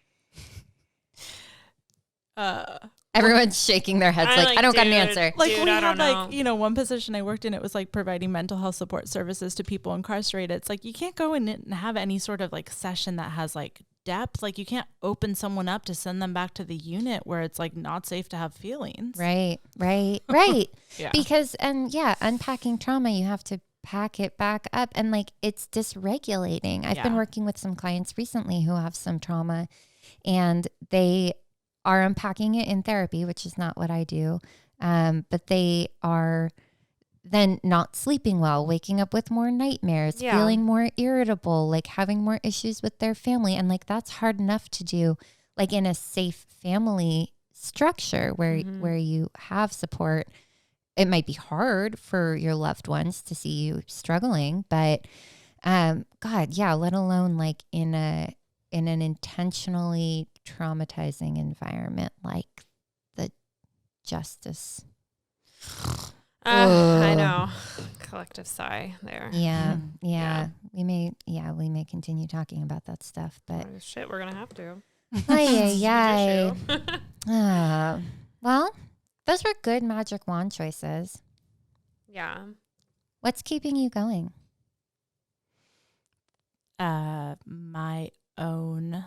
Everyone's shaking their heads like, I don't got an answer. Like Dude, we I had don't like, know. one position I worked in, it was like providing mental health support services to people incarcerated. It's like, you can't go in and have any sort of like session that has like depth. Like you can't open someone up to send them back to the unit where it's like not safe to have feelings. Right. Yeah. Because, unpacking trauma, you have to pack it back up and like it's dysregulating. I've been working with some clients recently who have some trauma and they are unpacking it in therapy, which is not what I do. But they are then not sleeping well, waking up with more nightmares, feeling more irritable, like having more issues with their family. And like, that's hard enough to do like in a safe family structure where you have support. It might be hard for your loved ones to see you struggling, but let alone like in an intentionally traumatizing environment like the justice. I know. Collective sigh there. Yeah. We may continue talking about that stuff, but Oh, shit, we're gonna have to. Well, those were good magic wand choices. Yeah. What's keeping you going? My own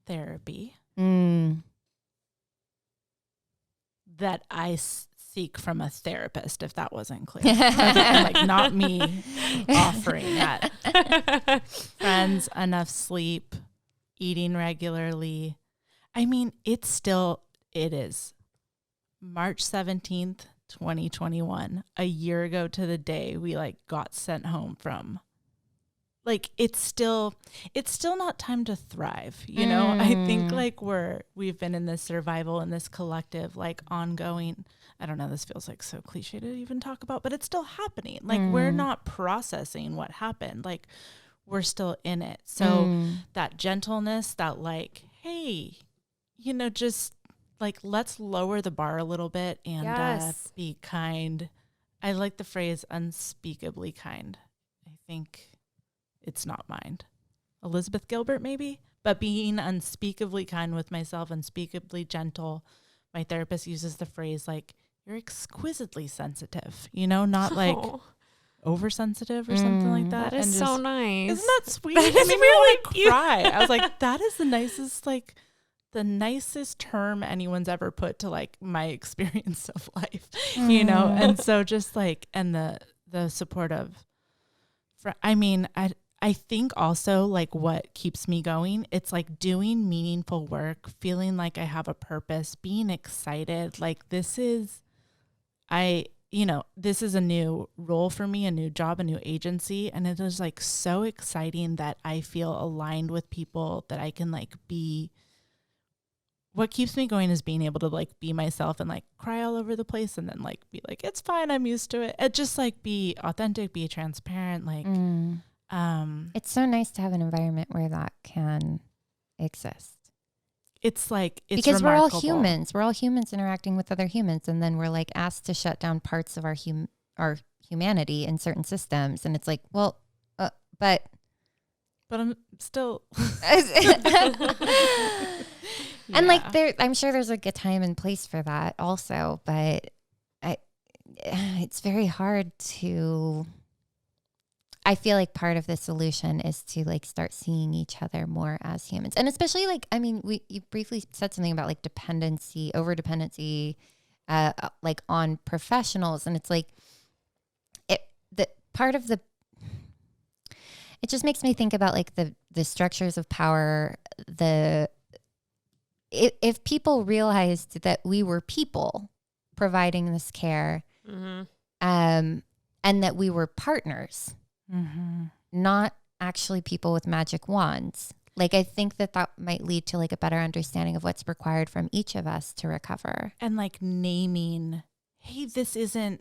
therapy that I seek from a therapist, if that wasn't clear. Like not me offering that. Friends, enough sleep, eating regularly. I mean, it is March 17th, 2021, a year ago to the day we like got sent home from. Like it's still not time to thrive, you know? I think like we've been in this survival and this collective like ongoing, I don't know, this feels like so cliche to even talk about, but it's still happening. Like we're not processing what happened. Like we're still in it. So that gentleness, that like, hey, just like, let's lower the bar a little bit and be kind. I like the phrase unspeakably kind. I think it's not mine. Elizabeth Gilbert, maybe, but being unspeakably kind with myself, unspeakably gentle. My therapist uses the phrase like, you're exquisitely sensitive, not like oversensitive or something like that. That is so nice. Isn't that sweet? That is really cute. Cry. I was like, that is the nicest term anyone's ever put to like my experience of life, And so just like, and the support of, I think also like what keeps me going, it's like doing meaningful work, feeling like I have a purpose, being excited. Like this is a new role for me, a new job, a new agency. And it is like so exciting that I feel aligned with people that I can like be. What keeps me going is being able to like be myself and like cry all over the place and then like be like, it's fine, I'm used to it. It just like be authentic, be transparent. Like, it's so nice to have an environment where that can exist. It's like, it's because remarkable. We're all humans interacting with other humans. And then we're like asked to shut down parts of our humanity in certain systems. And it's like, well, but I'm still. And like I'm sure there's like a time and place for that also, but it's very hard to. I feel like part of the solution is to like start seeing each other more as humans, and especially like you briefly said something about like dependency, over dependency, like on professionals, and it's like it just makes me think about like the structures of power, the if people realized that we were people providing this care, and that we were partners, not actually people with magic wands. Like, I think that might lead to like a better understanding of what's required from each of us to recover. And like naming, hey, this isn't,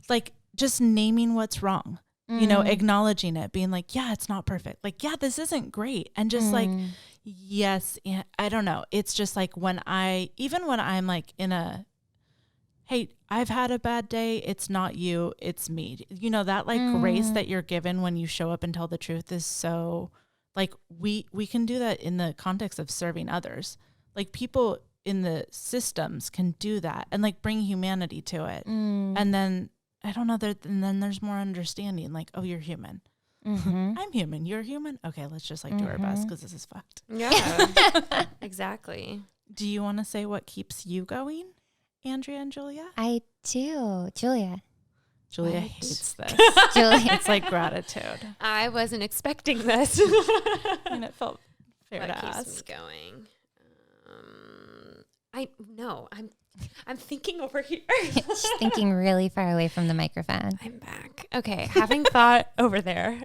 like, just naming what's wrong, you know, acknowledging it, being like, yeah, it's not perfect. Like, yeah, this isn't great. And just like, yes, I don't know. It's just like even when I'm like in a, hey, I've had a bad day. It's not you, it's me. You know, that like grace that you're given when you show up and tell the truth is so, like, we can do that in the context of serving others. Like, people in the systems can do that and like bring humanity to it. And then, I don't know, and then there's more understanding. Like, oh, you're human. I'm human. You're human. Okay, let's just like do our best because this is fucked. Yeah, exactly. Do you want to say what keeps you going, Andria and Julia? I do. Julia hates this. Julia. It's like gratitude. I wasn't expecting this. And it felt fair What to keeps ask. me going? I'm thinking over here. She's thinking really far away from the microphone. I'm back. Okay, having thought over there.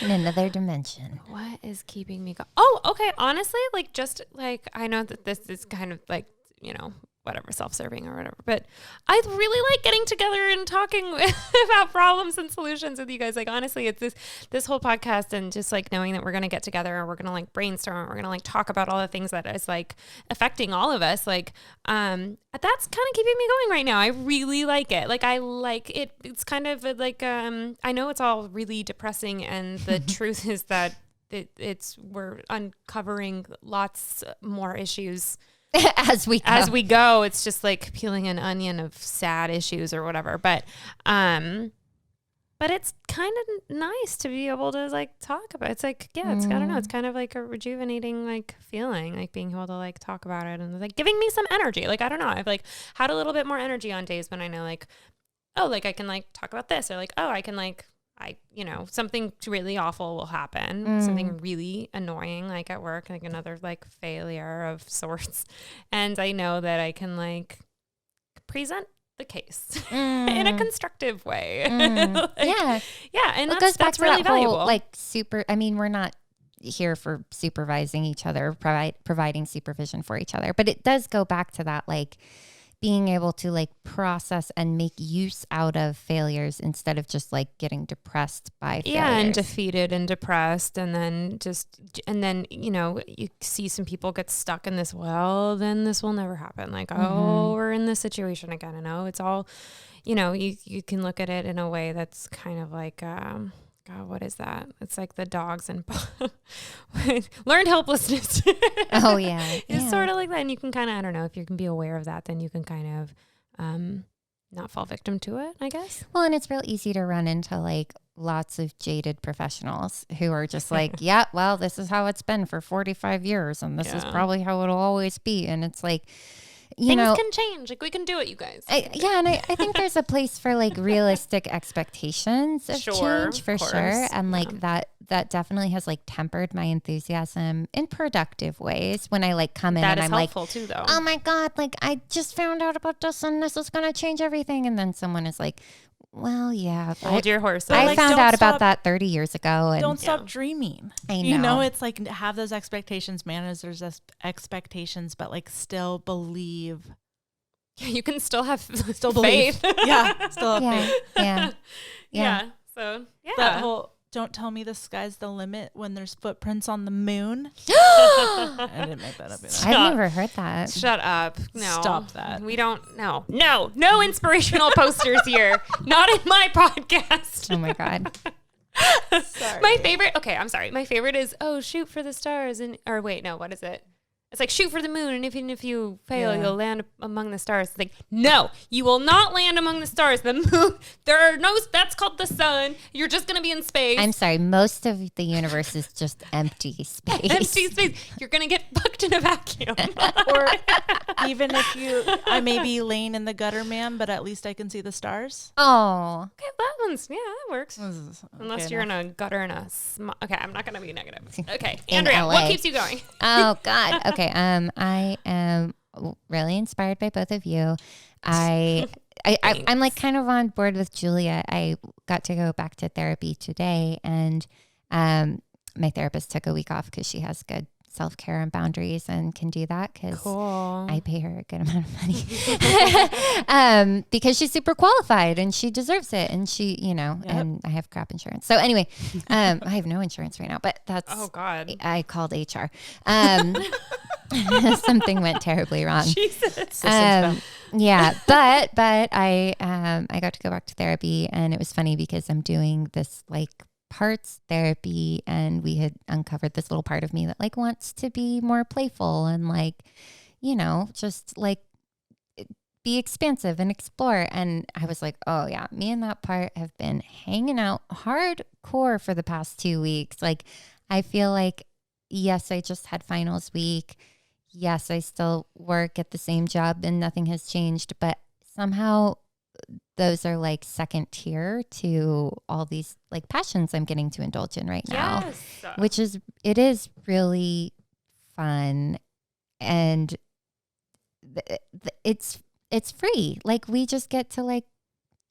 In another dimension. What is keeping me going? Oh, okay. Honestly, like, just like, I know that this is kind of like, you know, whatever, self-serving or whatever, but I really like getting together and talking about problems and solutions with you guys. Like, honestly, it's this whole podcast and just like knowing that we're going to get together and we're going to like brainstorm and we're going to like talk about all the things that is like affecting all of us. Like, that's kind of keeping me going right now. I really like it. Like, I like it. It's kind of like, I know it's all really depressing, and the truth is that we're uncovering lots more issues as we go. It's just like peeling an onion of sad issues or whatever. But it's kind of nice to be able to like talk about. It's like, yeah, it's, I don't know. It's kind of like a rejuvenating like feeling, like being able to like talk about it and like giving me some energy. Like, I don't know. I've like had a little bit more energy on days when I know like, oh, like I can like talk about this, or like, oh, I can like, you know, something really awful will happen, something really annoying, like at work, like another like failure of sorts. And I know that I can like present the case in a constructive way. Like, yeah. And it goes back that's to really that whole, valuable. like, I mean, we're not here for supervising each other, providing supervision for each other, but it does go back to that, like, being able to like process and make use out of failures instead of just like getting depressed by failures. Yeah, and defeated and depressed, and then you know, you see some people get stuck in this, well, then this will never happen. Like, oh, we're in this situation again. And oh, it's all, you know, you can look at it in a way that's kind of like, God, what is that? It's like the dogs and learned helplessness. Oh, yeah. It's sort of like that. And you can kind of, I don't know, if you can be aware of that, then you can kind of not fall victim to it, I guess. Well, and it's real easy to run into like lots of jaded professionals who are just like, yeah, well, this is how it's been for 45 years. And this is probably how it'll always be. And it's like, things can change. Like, we can do it, you guys. And I think there's a place for like realistic expectations of change, for sure. And like that definitely has like tempered my enthusiasm in productive ways when I like come in and I'm like, too, though. oh my God, like I just found out about this and this is going to change everything. And then someone is like, well, yeah. Hold your horses. I like, found out about that 30 years ago. And don't stop dreaming. I know. You know, it's like have those expectations, manage those expectations, but like still believe. Yeah, you can still have Still believe. faith. Yeah, still have faith. Yeah. So, yeah. That whole, don't tell me the sky's the limit when there's footprints on the moon. I didn't make that up either. I've never heard that. Shut up. No. Stop that. We don't, no inspirational posters here. Not in my podcast. Oh my God. Sorry. My favorite, okay, I'm sorry. My favorite is, oh, shoot for the stars. Or wait, no, what is it? It's like shoot for the moon, and even if you fail, you'll land among the stars. It's like, no, you will not land among the stars. The moon, that's called the sun. You're just gonna be in space. I'm sorry, most of the universe is just empty space. Empty space. You're gonna get fucked in a vacuum. Or even if I may be laying in the gutter, ma'am, but at least I can see the stars. Oh, Okay, that works. Unless you're in a gutter in a okay, I'm not gonna be negative. Okay, In Andria, LA. what keeps you going? Oh God. Okay. I am really inspired by both of you. I'm like kind of on board with Julia. I got to go back to therapy today, and my therapist took a week off because she has good self-care and boundaries and can do that because I pay her a good amount of money because she's super qualified and she deserves it. And she, and I have crap insurance. So anyway, I have no insurance right now, but that's, oh God, I called HR. Something went terribly wrong. Jesus. Yeah, but I got to go back to therapy, and it was funny because I'm doing this like parts therapy, and we had uncovered this little part of me that like wants to be more playful and like, just like be expansive and explore. And I was like, oh yeah, me and that part have been hanging out hardcore for the past 2 weeks. Like, I feel like, yes, I just had finals week. Yes, I still work at the same job and nothing has changed, but somehow those are like second tier to all these like passions I'm getting to indulge in right now, which is, it is really fun. And it's free. Like, we just get to like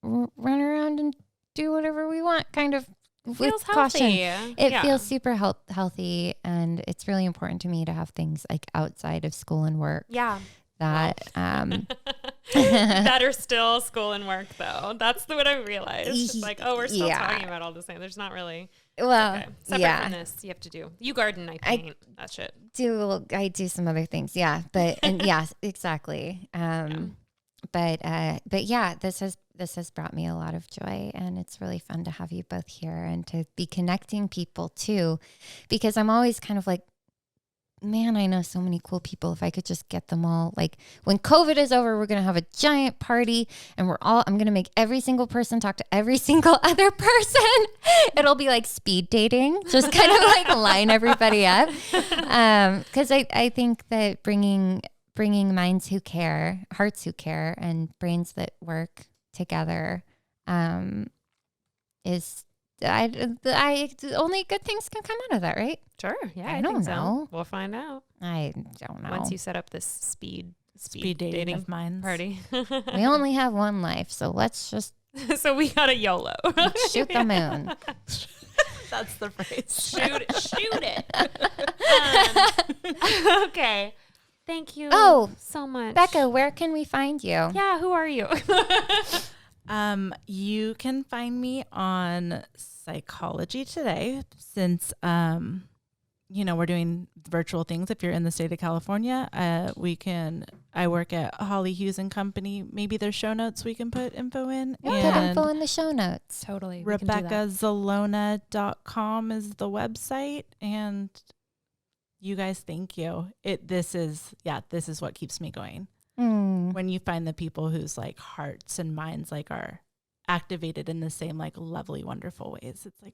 run around and do whatever we want, kind of. Feels with caution. healthy. It feels super healthy, and it's really important to me to have things like outside of school and work. Yeah. That that are still school and work though. That's what I realized. It's like, oh, we're still talking about all the same. There's not really. Well, okay. Separate from this, you have to do. You garden, I paint. That shit. I do some other things. Yeah, but yeah, exactly. But yeah, this has brought me a lot of joy, and it's really fun to have you both here and to be connecting people too, because I'm always kind of like, man, I know so many cool people. If I could just get them all, like when COVID is over, we're going to have a giant party, and I'm going to make every single person talk to every single other person. It'll be like speed dating, just kind of like line everybody up. Cause I think that bringing minds who care, hearts who care, and brains that work together, is only good things can come out of that, right? Sure. Yeah, I don't know. So. We'll find out. I don't know. Once you set up this speed dating of minds party. We only have one life, so let's just so we got a YOLO. shoot the moon. That's the phrase. Shoot it. Okay. Thank you so much. Becca, where can we find you? Yeah, who are you? You can find me on Psychology Today, since we're doing virtual things. If you're in the state of California, I work at Holly Hughes and Company. Maybe there's show notes we can put info in. We'll put info in the show notes. Totally. RebeccaZalona.com is the website, and you guys, thank you. This is what keeps me going. When you find the people whose like hearts and minds like are activated in the same like lovely, wonderful ways. It's like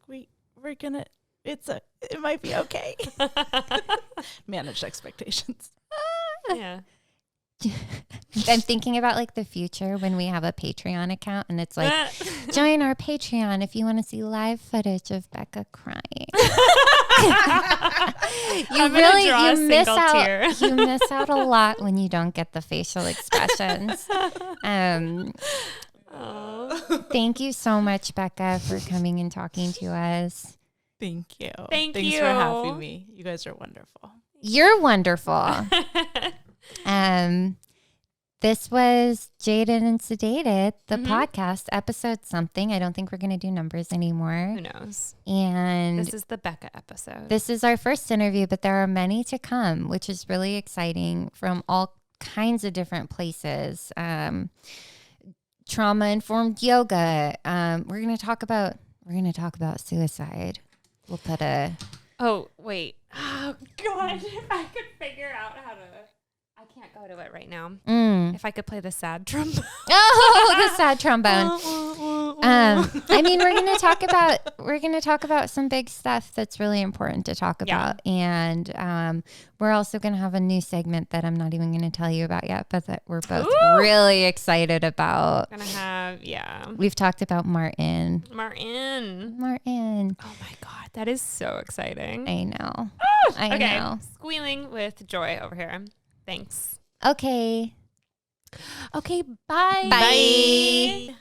it might be okay. Managed expectations. Yeah. I'm thinking about like the future when we have a Patreon account, and it's like, join our Patreon if you want to see live footage of Becca crying. You miss out. You miss out a lot when you don't get the facial expressions. Thank you so much, Becca, for coming and talking to us. Thank you. Thanks for having me. You guys are wonderful. You're wonderful. This was Jaded and Sedated, the podcast, episode something. I don't think we're going to do numbers anymore. Who knows? And this is the Becca episode. This is our first interview, but there are many to come, which is really exciting, from all kinds of different places. Trauma-informed yoga. We're going to talk about suicide. We'll put a... Oh, wait. Oh, God. God, if I could figure out how to. I can't go to it right now. If I could play the sad trombone. Oh, the sad trombone. I mean, we're gonna talk about some big stuff that's really important to talk about, and we're also gonna have a new segment that I'm not even gonna tell you about yet, but that we're both really excited about. We've talked about Martin. Oh my God, that is so exciting. I know. I know. Squealing with joy over here. Thanks. Okay. Okay, bye. Bye.